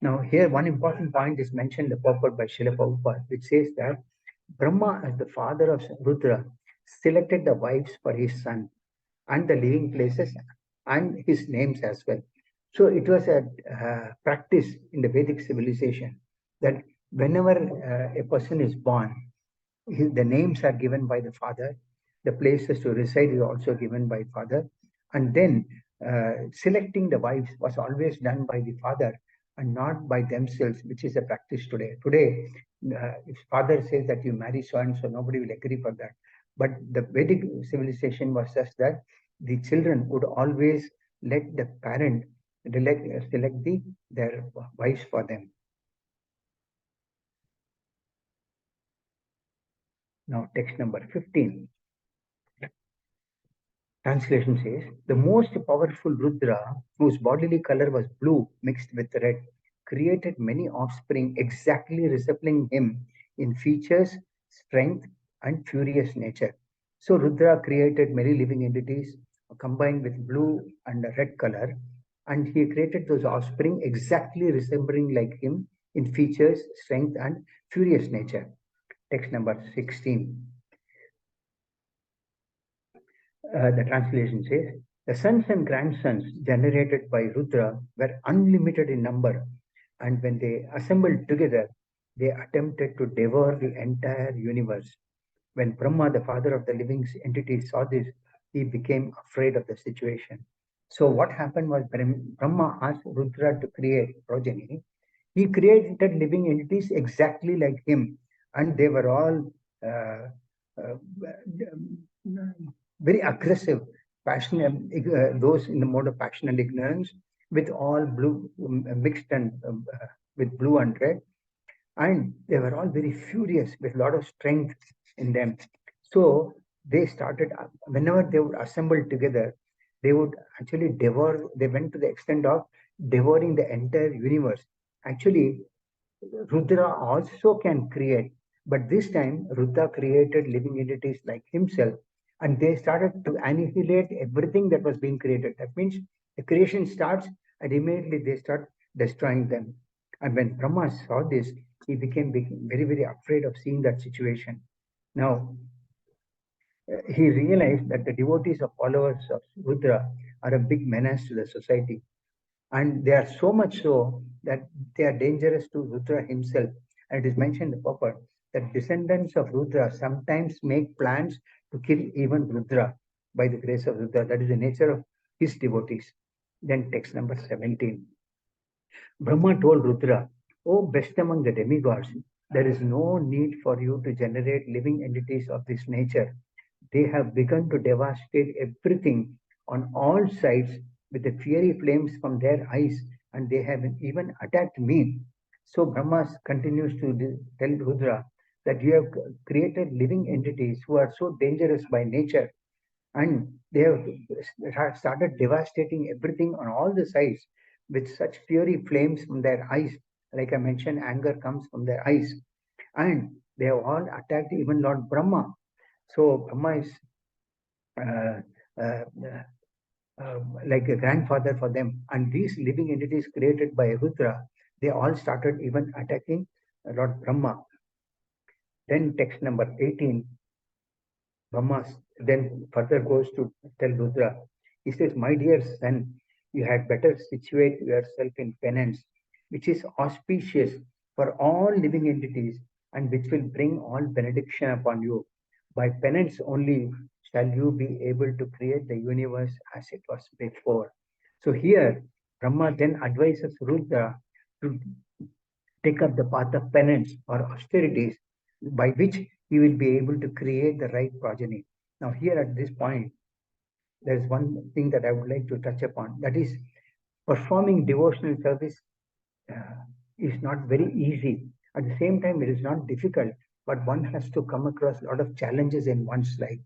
Now, here one important point is mentioned the purport by Srila Prabhupada, which says that Brahma, as the father of Rudra, selected the wives for his son and the living places and his names as well. So it was a practice in the Vedic civilization that whenever a person is born, the names are given by the father, the places to reside is also given by father, and then selecting the wives was always done by the father and not by themselves, which is a practice today. Today, if father says that you marry so and so, nobody will agree for that. But the Vedic civilization was such that the children would always let the parent select their wives for them. Now, text number 15. Translation says, the most powerful Rudra, whose bodily color was blue mixed with red, created many offspring exactly resembling him in features, strength, and furious nature. So Rudra created many living entities combined with blue and red color, and he created those offspring exactly resembling like him in features, strength, and furious nature. Text number 16. The translation says, the sons and grandsons generated by Rudra were unlimited in number, and when they assembled together, they attempted to devour the entire universe. When Brahma, the father of the living entity, saw this, he became afraid of the situation. So what happened was Brahma asked Rudra to create progeny. He created living entities exactly like him, and they were all uh, uh, very aggressive, passionate, those in the mode of passion and ignorance, with all blue mixed and with blue and red, and they were all very furious with a lot of strength in them. So they started, whenever they would assemble together, they would actually devour, they went to the extent of devouring the entire universe. Actually, Rudra also can create, but this time Rudra created living entities like himself, and they started to annihilate everything that was being created. That means the creation starts, and immediately they start destroying them. And when Brahma saw this, he became very, very afraid of seeing that situation. Now, he realized that the devotees or followers of Rudra are a big menace to the society. And they are so much so that they are dangerous to Rudra himself. And it is mentioned in the purport that descendants of Rudra sometimes make plans to kill even Rudra by the grace of Rudra. That is the nature of his devotees. Then text number 17. Brahma told Rudra, O best among the demigods, there is no need for you to generate living entities of this nature. They have begun to devastate everything on all sides with the fiery flames from their eyes, and they have even attacked me. So Brahma continues to tell Rudra that you have created living entities who are so dangerous by nature, and they have started devastating everything on all the sides with such fiery flames from their eyes. Like I mentioned, anger comes from their eyes, and they have all attacked even Lord Brahma. So Brahma is uh, uh, like a grandfather for them. And these living entities created by Rudra, they all started even attacking Lord Brahma. Then text number 18, Brahma then further goes to tell Rudra. He says, "My dear son, you had better situate yourself in penance, which is auspicious for all living entities and which will bring all benediction upon you. By penance only shall you be able to create the universe as it was before." So here, Brahma then advises Rudra to take up the path of penance or austerities by which he will be able to create the right progeny. Now, here at this point, there's one thing that I would like to touch upon, that is performing devotional service uh, is not very easy. At the same time, it is not difficult, but one has to come across a lot of challenges in one's life.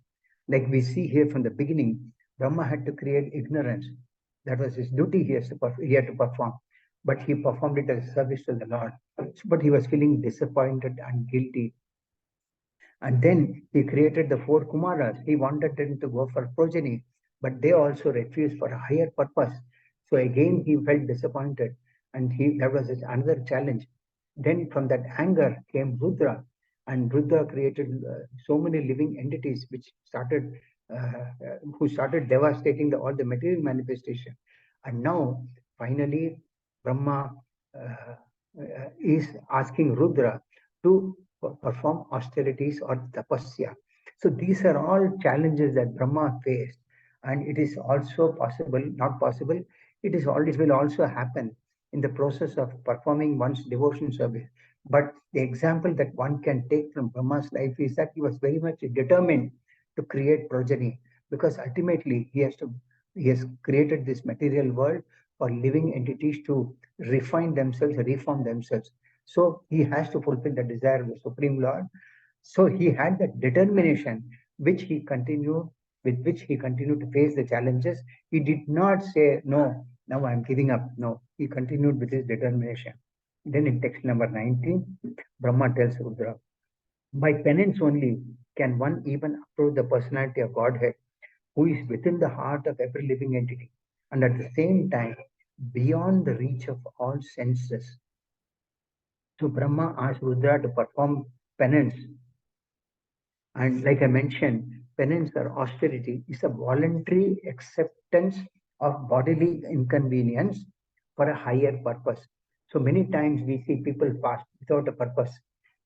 Like we see here from the beginning, Brahma had to create ignorance. That was his duty he had to perform. But he performed it as a service to the Lord. But he was feeling disappointed and guilty, and then he created the four Kumaras. He wanted them to go for progeny, but they also refused for a higher purpose. So again, he felt disappointed, and that was another challenge. Then from that anger came Rudra, and Rudra created so many living entities who started devastating all the material manifestation. And now, finally, Brahma uh, is asking Rudra to perform austerities or tapasya. So these are all challenges that Brahma faced, and it is also possible, not possible, it will also happen in the process of performing one's devotion service. But the example that one can take from Brahma's life is that he was very much determined to create progeny, because ultimately he has created this material world for living entities to refine themselves, reform themselves. So he has to fulfill the desire of the Supreme Lord. So he had that determination, which he continued, with which he continued to face the challenges. He did not say, "No, now I'm giving up." No, he continued with his determination. Then in text number 19, Brahma tells Rudra, "By penance only can one even approach the personality of Godhead, who is within the heart of every living entity, and at the same time beyond the reach of all senses." So Brahma asked Rudra to perform penance. And like I mentioned, penance or austerity is a voluntary acceptance of bodily inconvenience for a higher purpose. So many times we see people fast without a purpose,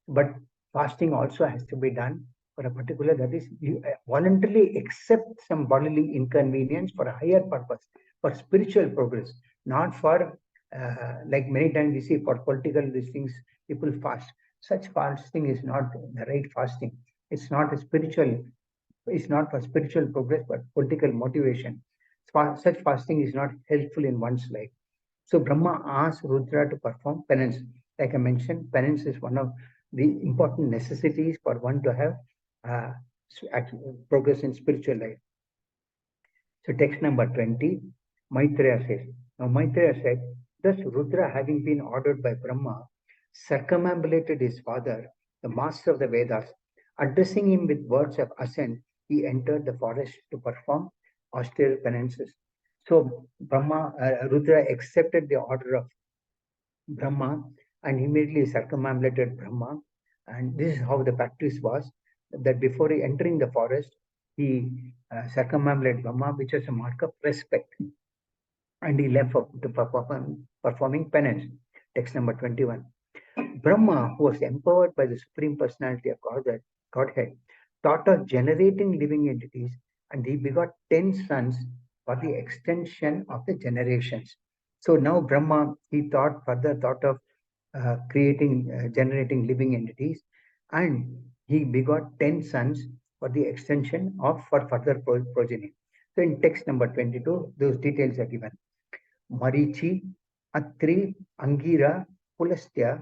but fasting also has to be done for a particular, that is, you voluntarily accept some bodily inconvenience for a higher purpose, for spiritual progress, not for like many times we see for political these things, people fast. Such fasting is not the right fasting. It's not a spiritual, it's not for spiritual progress, but political motivation. Such fasting is not helpful in one's life. So Brahma asked Rudra to perform penance. Like I mentioned, penance is one of the important necessities for one to have uh, progress in spiritual life. So text number 20, Maitreya says. Now Maitreya said, thus Rudra, having been ordered by Brahma, circumambulated his father, the master of the Vedas. Addressing him with words of assent, he entered the forest to perform austere penances. So Rudra accepted the order of Brahma and immediately circumambulated Brahma. And this is how the practice was, that before entering the forest, he circumambulated Brahma, which was a mark of respect. And he left to performing penance. Text number 21. Brahma, who was empowered by the Supreme Personality of Godhead, thought of generating living entities, and he begot 10 sons for the extension of the generations. So now Brahma, he further thought of generating living entities, and he begot 10 sons for the extension of for further progeny. So in text number 22, those details are given. Marichi, Atri, Angira, Pulastya,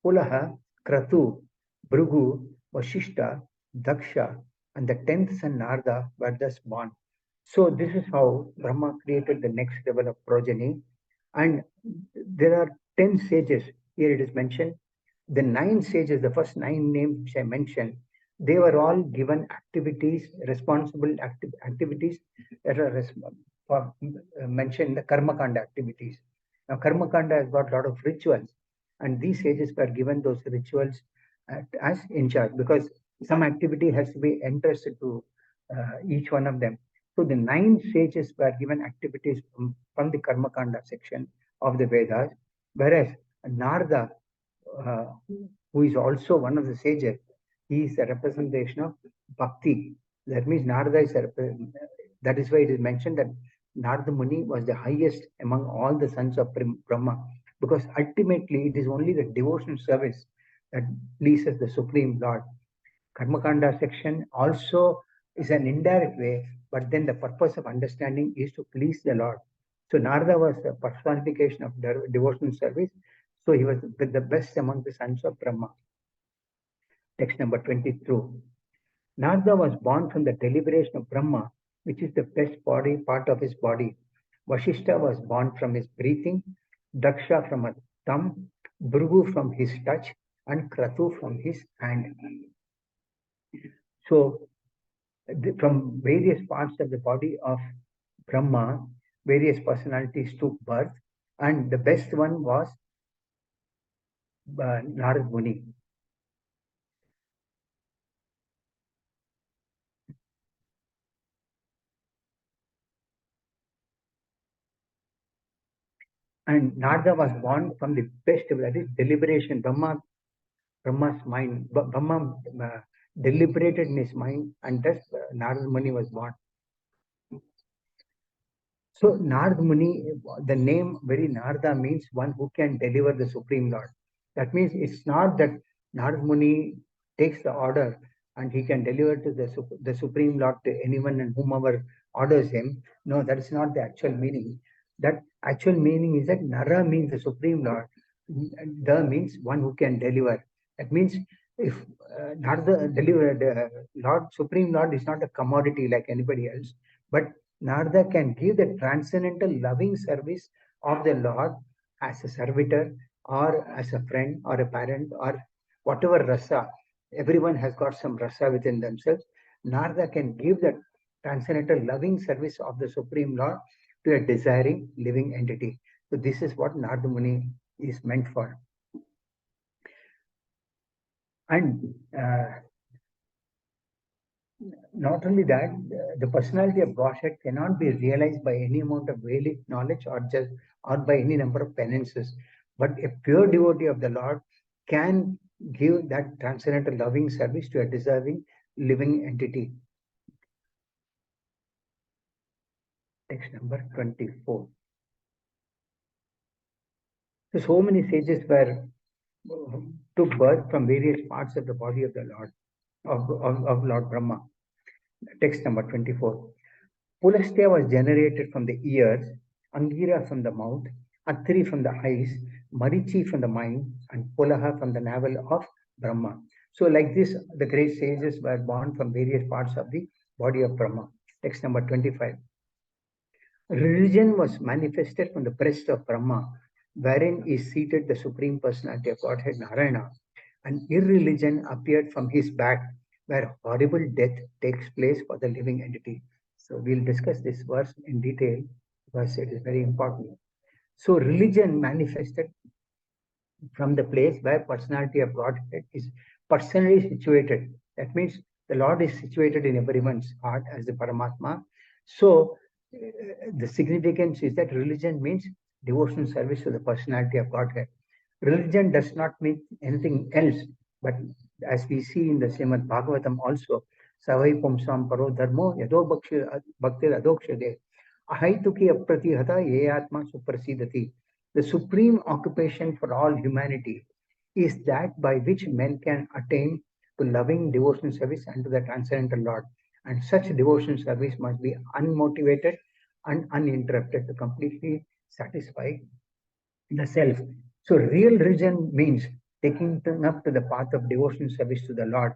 Pulaha, Kratu, Bhrigu, Vashishta, Daksha, and the 10th son Narada were thus born. So this is how Brahma created the next level of progeny. And there are 10 sages. Here it is mentioned. The 9 sages, the first 9 names which I mentioned, they were all given activities, responsible activities that are mentioned the Karma Kanda activities. Now, Karma Kanda has got a lot of rituals, and these sages were given those rituals as in charge, because some activity has to be entrusted to each one of them. So the 9 sages were given activities from the Karma Kanda section of the Vedas, whereas Narada, uh, who is also one of the sages, he is a representation of bhakti. That means Narada is that is why it is mentioned that Narada Muni was the highest among all the sons of Brahma, because ultimately it is only the devotional service that pleases the Supreme Lord. Karmakanda section also is an indirect way, but then the purpose of understanding is to please the Lord. So Narada was the personification of devotional service. So he was the best among the sons of Brahma. Text number 22. Narada was born from the deliberation of Brahma, which is the best body part of his body. Vashishta was born from his breathing, Daksha from a thumb, Bhrigu from his touch, and Kratu from his hand. So from various parts of the body of Brahma, various personalities took birth, and the best one was Narad Muni. And Narada was born from the best, that is deliberation. Brahma's mind, Brahma deliberated in his mind, and thus Narad Muni was born. So Narad Muni, the name very Narada means one who can deliver the Supreme Lord. That means it's not that Narad Muni takes the order and he can deliver to the Supreme Lord to anyone and whomever orders him. No, that is not the actual meaning. That actual meaning is that Nara means the Supreme Lord. The means one who can deliver. That means if Narada delivered, Lord, Supreme Lord is not a commodity like anybody else, but Narada can give the transcendental loving service of the Lord as a servitor or as a friend or a parent or whatever rasa. Everyone has got some rasa within themselves. Narada can give that transcendental loving service of the Supreme Lord to a desiring living entity. So this is what Narada Muni is meant for. And not only that, the personality of Godhead cannot be realized by any amount of Vedic knowledge or by any number of penances. But a pure devotee of the Lord can give that transcendental loving service to a deserving living entity. Text number 24. So many sages took birth from various parts of the body of the Lord, of Lord Brahma. Text number 24. Pulastya was generated from the ears, Angira from the mouth, Atri from the eyes, Marichi from the mind, and Pulaha from the navel of Brahma. So like this, the great sages were born from various parts of the body of Brahma. Text number 25. Religion was manifested from the breast of Brahma, wherein is seated the Supreme Personality of Godhead Narayana. And irreligion appeared from his back, where horrible death takes place for the living entity. So we'll discuss this verse in detail because it is very important. So religion manifested from the place where personality of Godhead is personally situated. That means the Lord is situated in everyone's heart as the Paramatma. So the significance is that religion means devotional service to the personality of Godhead. Religion does not mean anything else, but as we see in the Srimad Bhagavatam also, Savai Pumsam Paro Dharmo Yado Bhakti Adokshade Ahaituki Apratihata Yeyatma Suprasidati. The supreme occupation for all humanity is that by which men can attain to loving devotional service unto the transcendental Lord. And such devotional service must be unmotivated and uninterrupted to completely satisfy the self. So real religion means taking up to the path of devotional service to the Lord.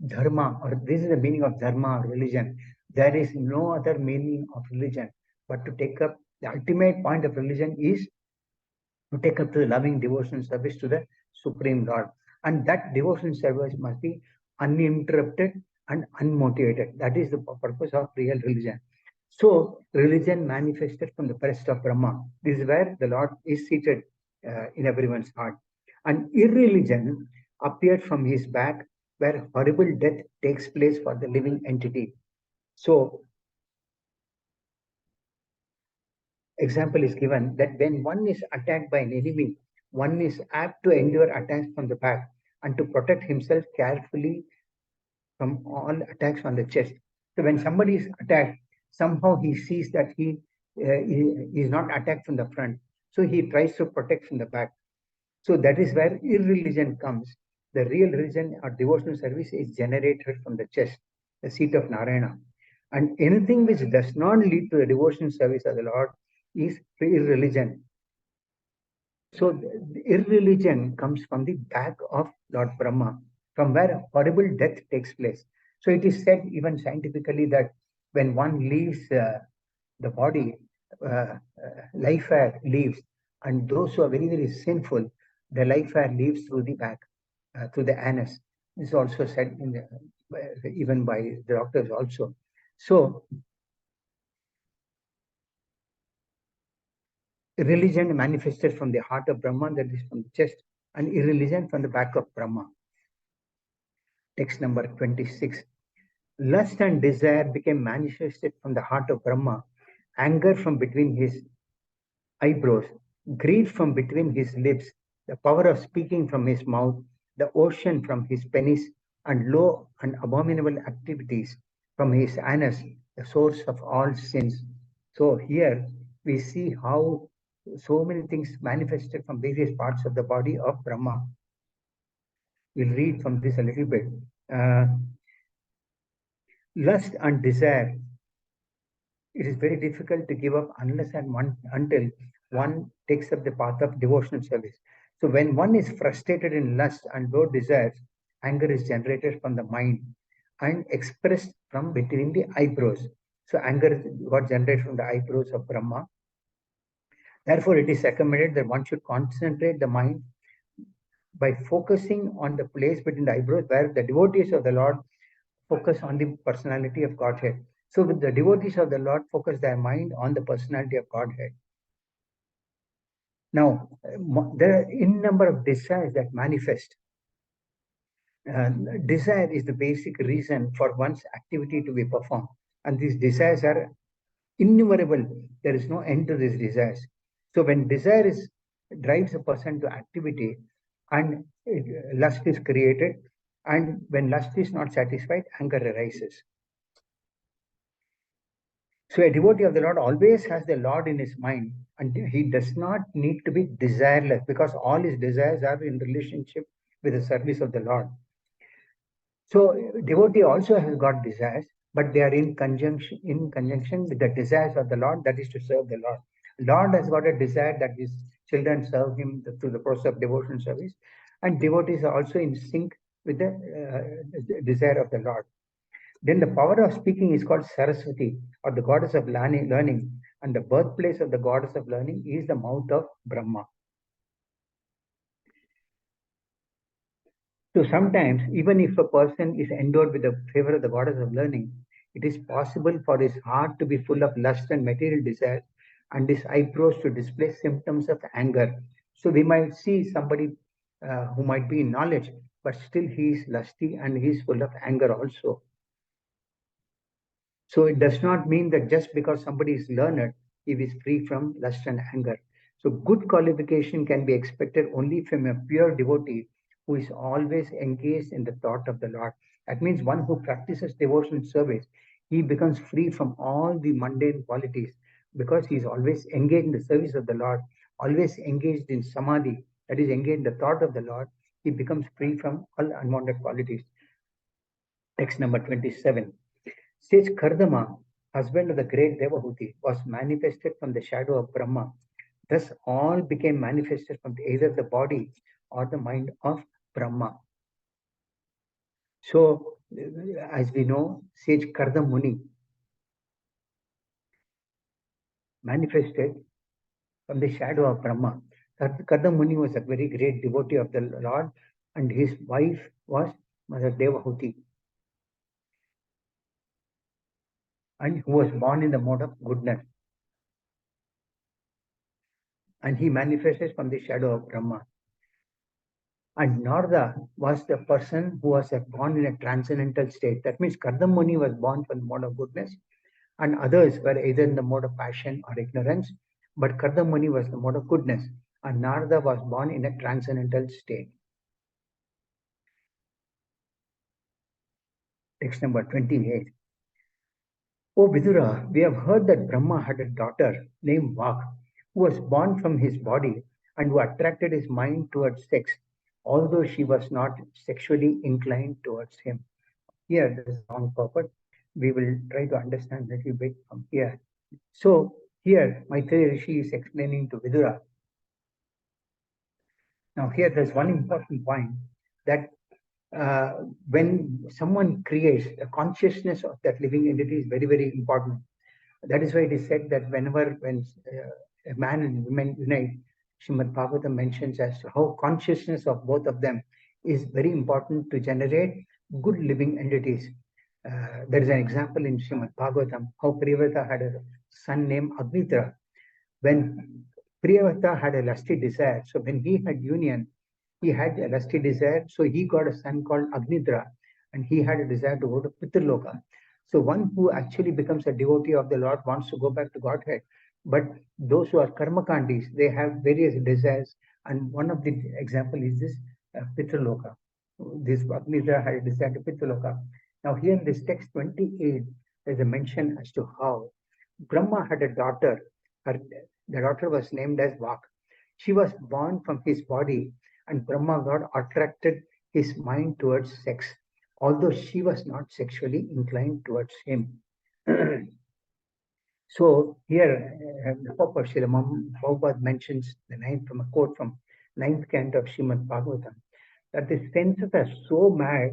Dharma, or this is the meaning of dharma or religion. There is no other meaning of religion but to take up the ultimate point of religion is to take up to the loving devotional service to the Supreme Lord. And that devotional service must be uninterrupted and unmotivated. That is the purpose of real religion. So, religion manifested from the breast of Brahma. This is where the Lord is seated in everyone's heart. And irreligion appeared from his back, where horrible death takes place for the living entity. So, example is given that when one is attacked by an enemy, one is apt to endure attacks from the back and to protect himself carefully from all attacks on the chest. So when somebody is attacked, somehow he sees that he is not attacked from the front. So he tries to protect from the back. So that is where irreligion comes. The real religion or devotional service is generated from the chest, the seat of Narayana. And anything which does not lead to the devotional service of the Lord is irreligion. So the irreligion comes from the back of Lord Brahma, from where horrible death takes place. So it is said even scientifically that when one leaves the body, life air leaves, and those who are very, very sinful, the life air leaves through the back, through the anus. This is also said in even by the doctors also. So religion manifested from the heart of Brahma, that is from the chest, and irreligion from the back of Brahma. Text number 26. Lust and desire became manifested from the heart of Brahma, anger from between his eyebrows, greed from between his lips, the power of speaking from his mouth, the ocean from his penis, and low and abominable activities from his anus, the source of all sins. So here we see how so many things manifested from various parts of the body of Brahma. We'll read from this a little bit. Uh, Lust and desire, it is very difficult to give up unless and until one takes up the path of devotional service. So when one is frustrated in lust and low desires, anger is generated from the mind and expressed from between the eyebrows. So anger got generated from the eyebrows of Brahma. Therefore, it is recommended that one should concentrate the mind by focusing on the place between the eyebrows where the devotees of the Lord focus on the personality of Godhead. So, with the devotees of the Lord, focus their mind on the personality of Godhead. Now, there are in number of desires that manifest. Desire is the basic reason for one's activity to be performed, and these desires are innumerable. There is no end to these desires. So, when desire is drives a person to activity, and lust is created, and when lust is not satisfied, anger arises. So a devotee of the Lord always has the Lord in his mind, and he does not need to be desireless because all his desires are in relationship with the service of the Lord. So devotee also has got desires, but they are in conjunction with the desires of the Lord, that is to serve the Lord. Lord has got a desire that his children serve him through the process of devotion service, and devotees are also in sync with the desire of the Lord. Then the power of speaking is called Saraswati, or the goddess of learning, and the birthplace of the goddess of learning is the mouth of Brahma. So sometimes, even if a person is endowed with the favor of the goddess of learning, it is possible for his heart to be full of lust and material desires, and his eyebrows to display symptoms of anger. So we might see somebody who might be in knowledge, but still he is lusty and he is full of anger also. So it does not mean that just because somebody is learned, he is free from lust and anger. So good qualification can be expected only from a pure devotee who is always engaged in the thought of the Lord. That means one who practices devotional service, he becomes free from all the mundane qualities because he is always engaged in the service of the Lord, always engaged in samadhi, that is engaged in the thought of the Lord. He becomes free from all unwanted qualities. Text number 27. Sage Kardama, husband of the great Devahuti, was manifested from the shadow of Brahma. Thus, all became manifested from either the body or the mind of Brahma. So, as we know, Sage Kardama Muni manifested from the shadow of Brahma. Kardama Muni was a very great devotee of the Lord, and his wife was Mother Devahuti, and who was born in the mode of goodness. And he manifested from the shadow of Brahma. And Narada was the person who was born in a transcendental state. That means Kardamuni was born from the mode of goodness, and others were either in the mode of passion or ignorance. But Kardamuni was the mode of goodness, and Narada was born in a transcendental state. Text number 28. O Vidura, we have heard that Brahma had a daughter named Vak, who was born from his body and who attracted his mind towards sex, although she was not sexually inclined towards him. Here, there is a long purport. We will try to understand a little bit from here. So, here, Maitreya Rishi is explaining to Vidura. Now, here, there's one important point that when someone creates, the consciousness of that living entity is very, very important. That is why it is said that when a man and woman unite, Srimad Bhagavatam mentions as to how consciousness of both of them is very important to generate good living entities. There is an example in Srimad Bhagavatam how Priyavata had a son named Agnitra. When Priyavata had a lusty desire, so when he had union, he had a lusty desire, so he got a son called Agnitra, and he had a desire to go to Pitraloka. So one who actually becomes a devotee of the Lord wants to go back to Godhead. But those who are karmakandis, they have various desires, and one of the example is this Pitraloka. This Agnitra had a desire to Pitraloka. Now here in this text 28, there's a mention as to how Brahma had a daughter. The daughter was named as Vak. She was born from his body, and Brahma got attracted his mind towards sex, although she was not sexually inclined towards him. So here, the Papa Srila Prabhupada mentions from a quote from ninth canto of Srimad Bhagavatam, that the senses are so mad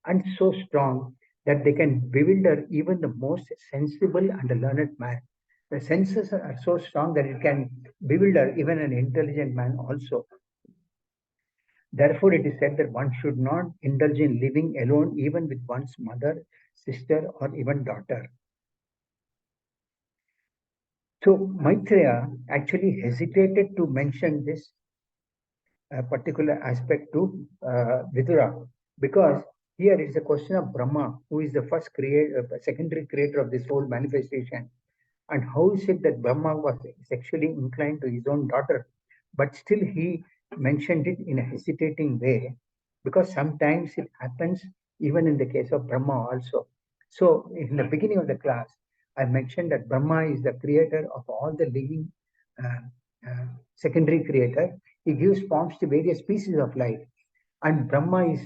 and so strong that they can bewilder even the most sensible and learned man. The senses are so strong that it can bewilder even an intelligent man also. Therefore, it is said that one should not indulge in living alone even with one's mother, sister, or even daughter. So Maitreya actually hesitated to mention this particular aspect to Vidura, because here it is a question of Brahma, who is the first secondary creator of this whole manifestation. And how is it that Brahma was sexually inclined to his own daughter, but still he mentioned it in a hesitating way, because sometimes it happens even in the case of Brahma also. So in the beginning of the class, I mentioned that Brahma is the creator of all the living secondary creator. He gives forms to various species of life. And Brahma is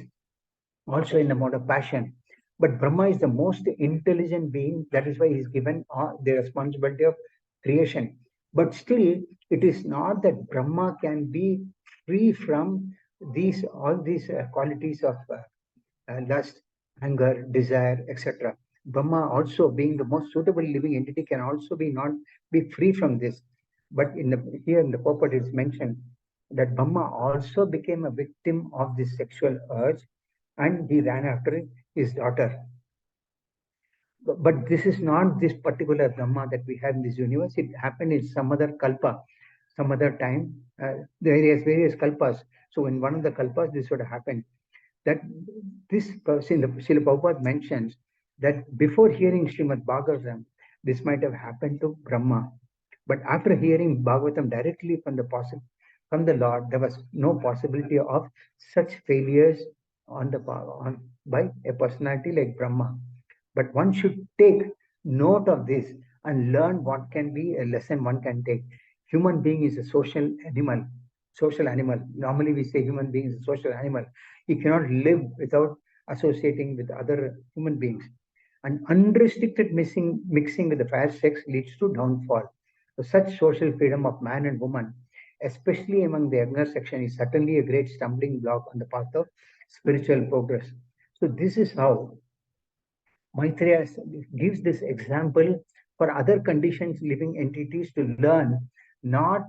also in the mode of passion. But Brahma is the most intelligent being. That is why he is given the responsibility of creation. But still, it is not that Brahma can be free from all these qualities of lust, anger, desire, etc. Brahma also being the most suitable living entity can also not be free from this. But here in the purport it is mentioned that Brahma also became a victim of this sexual urge, and he ran after his daughter. But this is not this particular Brahma that we have in this universe. It happened in some other kalpa, some other time. Various kalpas. So in one of the kalpas, this would have happened. That this person, the Srila Prabhupada mentions that before hearing Srimad Bhagavatam, this might have happened to Brahma. But after hearing Bhagavatam directly from the Lord, there was no possibility of such failures by a personality like Brahma. But one should take note of this and learn what can be a lesson one can take. Human being is a social animal. Social animal. Normally we say human being is a social animal. He cannot live without associating with other human beings. And unrestricted mixing with the fair sex leads to downfall. So such social freedom of man and woman, especially among the younger section, is certainly a great stumbling block on the path of spiritual progress. So this is how Maitreya gives this example for other conditions living entities to learn, not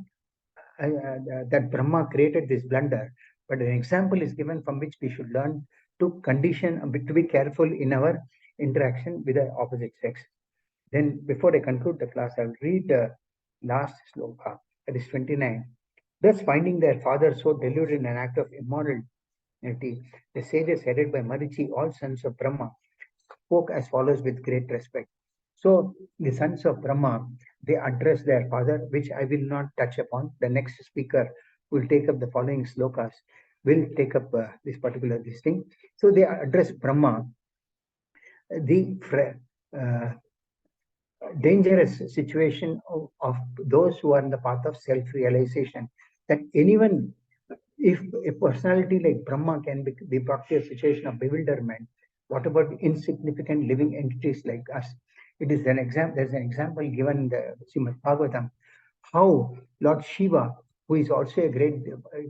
that Brahma created this blunder, but an example is given from which we should learn to to be careful in our interaction with the opposite sex. Then, before I conclude the class, I will read the last sloka, that is 29. Thus, finding their father so deluded in an act of immorality, The sages headed by Marichi, all sons of Brahma, spoke as follows with great respect. So the sons of Brahma, they address their father, which I will not touch upon. The next speaker will take up the following slokas, will take up this particular this thing. So they address Brahma, the dangerous situation of those who are in the path of self-realization. That anyone, if a personality like Brahma can be brought to a situation of bewilderment, what about insignificant living entities like us? It is an example. There's an example given in the Srimad Bhagavatam, how Lord Shiva, who is also a great,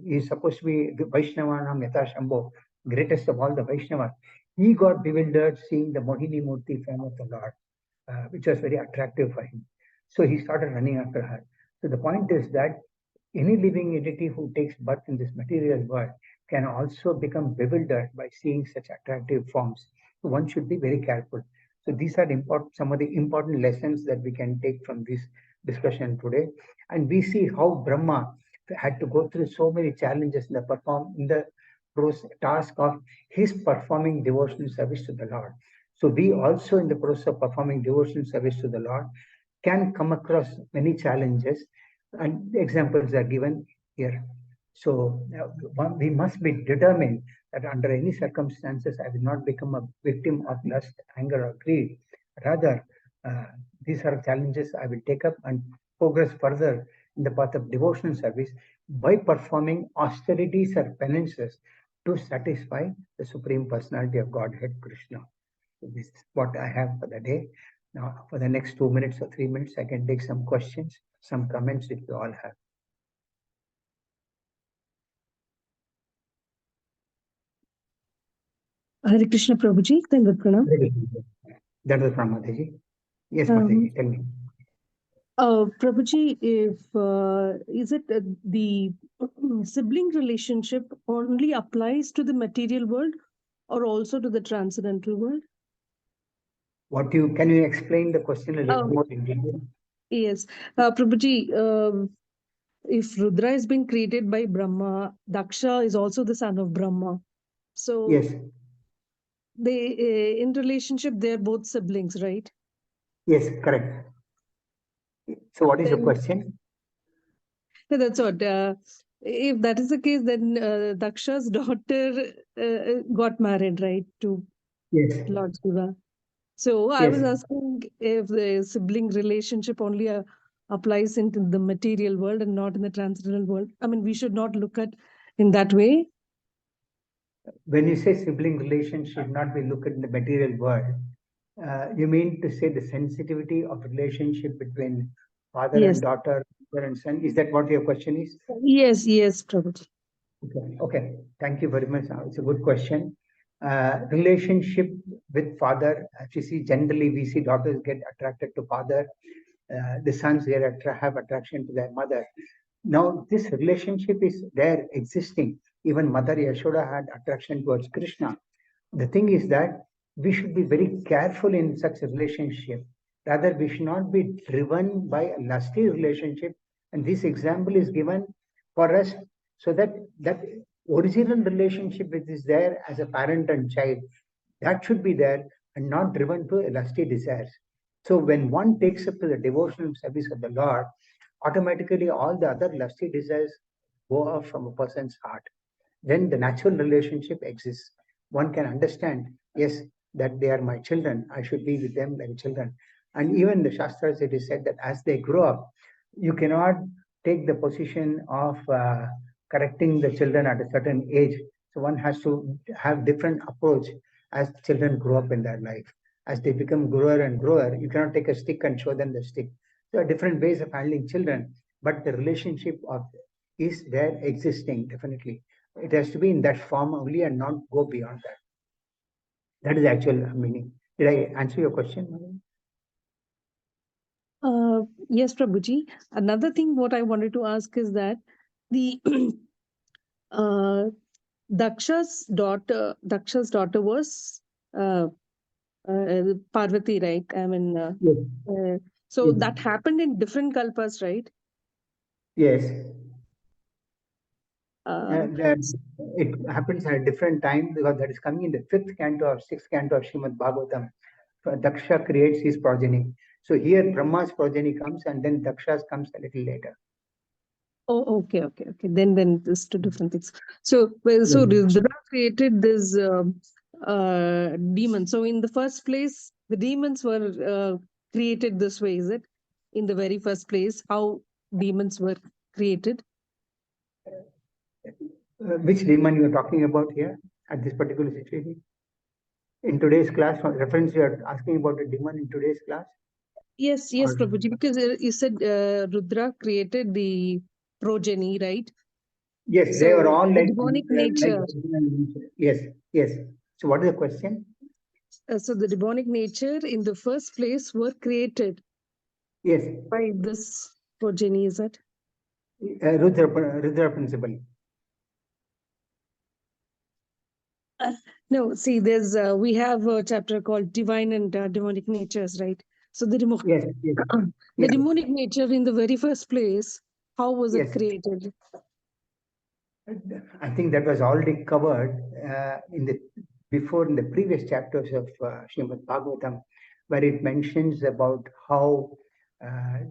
he is supposed to be Vaishnavanam Yatha Shambho, greatest of all the Vaishnavas, he got bewildered seeing the Mohini Murti form of the Lord, which was very attractive for him. So he started running after her. So the point is that any living entity who takes birth in this material world can also become bewildered by seeing such attractive forms. So one should be very careful. So these are some of the important lessons that we can take from this discussion today. And we see how Brahma had to go through so many challenges in the task of his performing devotional service to the Lord. So we also, in the process of performing devotional service to the Lord, can come across many challenges, and the examples are given here. So we must be determined that under any circumstances, I will not become a victim of lust, anger, or greed. Rather, these are challenges I will take up and progress further in the path of devotional service by performing austerities or penances to satisfy the Supreme Personality of Godhead, Krishna. So this is what I have for the day. Now, for the next 2 minutes or 3 minutes, I can take some questions, some comments if you all have. Hare Krishna Prabhuji, then Pranam. That was from Mataji. Yes, Mataji, tell me. Prabhuji, if is it the sibling relationship only applies to the material world or also to the transcendental world? Can you explain the question a little more in detail? Yes, Prabhuji, if Rudra has been created by Brahma, Daksha is also the son of Brahma. So yes, they in relationship they're both siblings, right? Yes, correct. So what is your question? That's what. If that is the case, then Daksha's daughter got married, right, to Yes. Lord Shiva. So I was asking if the sibling relationship only applies into the material world and not in the transcendental world. I mean, we should not look at in that way. When you say sibling relation should not be looked at in the material world, you mean to say the sensitivity of relationship between father and daughter, mother and son? Is that what your question is? Yes, Prabhuji. Okay. Thank you very much. It's a good question. Relationship with father, as you see, generally we see daughters get attracted to father, the sons have attraction to their mother. Now, this relationship is there existing. Even Mother Yashoda had attraction towards Krishna. The thing is that we should be very careful in such a relationship. Rather, we should not be driven by a lusty relationship. And this example is given for us so that that original relationship which is there as a parent and child, that should be there and not driven to a lusty desires. So when one takes up to the devotional service of the Lord, automatically all the other lusty desires go off from a person's heart. Then the natural relationship exists. One can understand, yes, that they are my children. I should be with them like children. And even the Shastras, it is said that as they grow up, you cannot take the position of correcting the children at a certain age. So one has to have different approach as children grow up in their life. As they become grower and grower, you cannot take a stick and show them the stick. There are different ways of handling children, but the relationship of is there existing definitely. It has to be in that form only and not go beyond that. That is the actual meaning. Did I answer your question? Yes, Prabhuji. Another thing what I wanted to ask is that the Daksha's daughter was Parvati, right? I mean, Yes. so Yes. that happened in different kalpas, right? Yes. It happens at a different time because that is coming in the 5th canto or 6th canto of Srimad Bhagavatam. Daksha creates his progeny. So here Brahma's progeny comes and then Daksha's comes a little later. Oh, okay. Then there's two different things. So Rudra created this demon. So in the first place, the demons were created this way, is it? In the very first place, how demons were created? Which demon you are talking about here at this particular situation? In today's class, reference you are asking about a demon in today's class? Yes, Prabhuji, because you said Rudra created the progeny, right? Yes, So they were all the like demonic nature. Yes. So what is the question? So the demonic nature in the first place were created. Yes. By this progeny, is it? Rudra principle. No, see, there's we have a chapter called Divine and Demonic Natures, right? So the Yes. the demonic nature in the very first place, how was it Yes. created? I think that was already covered in the previous chapters of Srimad Bhagavatam, where it mentions about how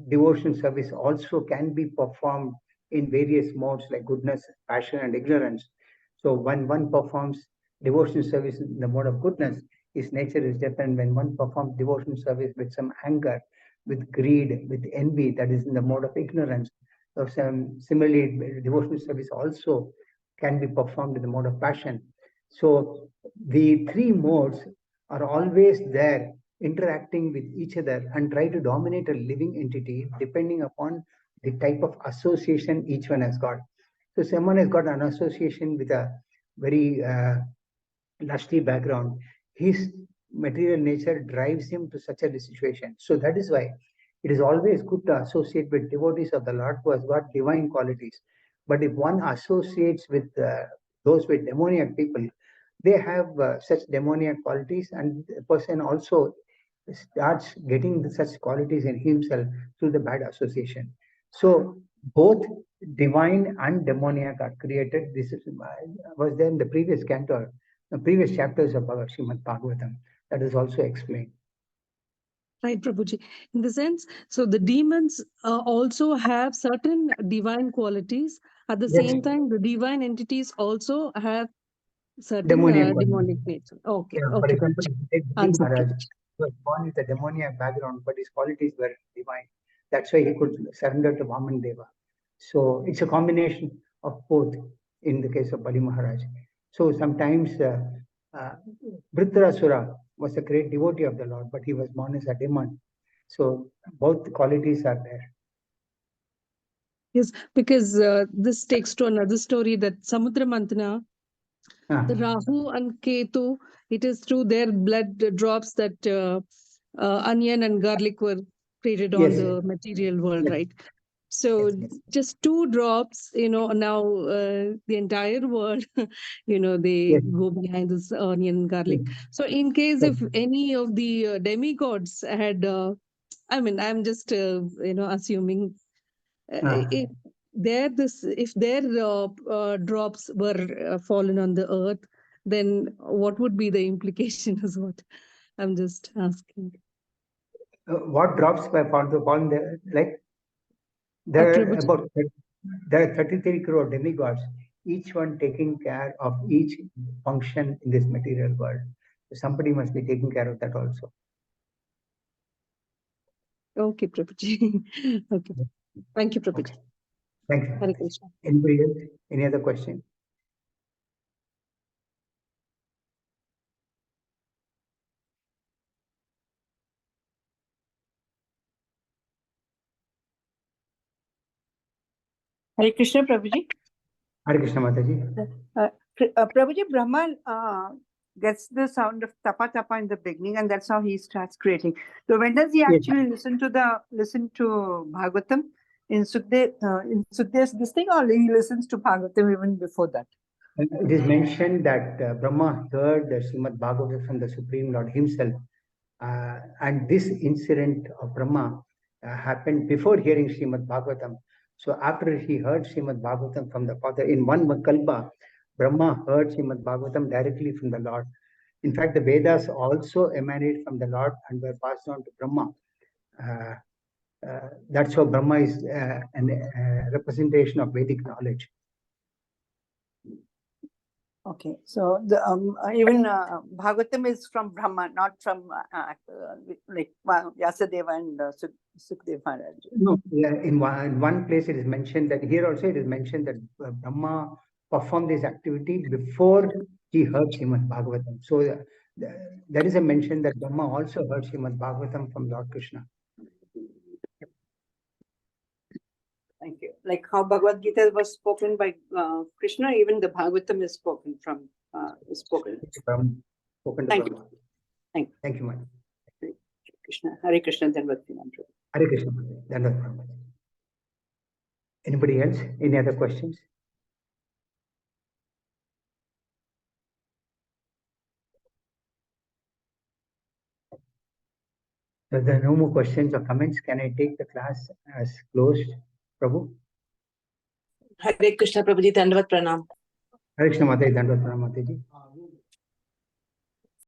devotion service also can be performed in various modes like goodness, passion, and ignorance. So when one performs devotion service in the mode of goodness, his nature is different. When one performs devotion service with some anger, with greed, with envy, that is in the mode of ignorance. So similarly, devotional service also can be performed in the mode of passion. So the three modes are always there interacting with each other and try to dominate a living entity depending upon the type of association each one has got. So someone has got an association with a very lusty background. His material nature drives him to such a situation. So that is why it is always good to associate with devotees of the Lord who has got divine qualities. But if one associates with those with demoniac people, they have such demoniac qualities, and the person also starts getting such qualities in himself through the bad association. So both divine and demoniac are created. This was there in the previous canto, the previous chapters of our Srimad Bhagavatam. That is also explained. Right, Prabhuji. In the sense, so the demons also have certain divine qualities. At the same time, the divine entities also have certain demonic nature. Okay, Yeah, for example, if you take Bali Maharaj, he was born with a demoniac background, but his qualities were divine. That's why he could surrender to Vaman Deva. So it's a combination of both in the case of Bali Maharaj. So sometimes Vritrasura was a great devotee of the Lord, but he was born as a demon. So both qualities are there. Yes, because this takes to another story that Samudra Mantana, the Rahu and Ketu, it is through their blood drops that onion and garlic were created on the material world, right? So just 2 drops, now the entire world, they go behind this onion and garlic. So in case if any of the demigods had, I'm just, assuming if their drops were fallen on the earth, then what would be the implication is what I'm just asking. What drops were fallen there? Like there are 33 crore demigods, each one taking care of each function in this material world. So somebody must be taking care of that also. Okay, Prabhuji. Okay. Thank you, Prabhuji. Thank you. Hare Krishna. Anybody else? Any other question? Hare Krishna, Prabhuji. Hare Krishna, Mataji. Prabhuji, Brahman gets the sound of tapa tapa in the beginning, and that's how he starts creating. So when does he actually listen to Bhagavatam in Sukhdev's this thing, or he listens to Bhagavatam even before that? It is mentioned that Brahma heard the Srimad Bhagavatam from the Supreme Lord himself. And this incident of Brahma happened before hearing Srimad Bhagavatam. So after he heard Srimad Bhagavatam from the father, in one Kalpa, Brahma heard Srimad Bhagavatam directly from the Lord. In fact, the Vedas also emanate from the Lord and were passed on to Brahma. That's how Brahma is a representation of Vedic knowledge. Okay, so the even Bhagavatam is from Brahma, not from like Vyasadeva and Sukadeva. No, in one place it is mentioned that here also it is mentioned that Brahma performed this activity before he heard Srimad Bhagavatam. So there is a mention that Brahma also heard Srimad Bhagavatam from Lord Krishna. Thank you. Like how Bhagavad Gita was spoken by Krishna, even the Bhagavatam is spoken from spoken. Spoken to Thank Brahma. you. Thank you. Thank you, Mani. Krishna, Hare Krishna, Dhanavad Prabhu. Hare Krishna. Dhanavad Prabhu. Anybody else? Any other questions? If there are no more questions or comments, can I take the class as closed, Prabhu? Hare Krishna Prabhuji, Dandavat Pranam. Hare Krishna Mataji, Dhanavad Pranam Mataji.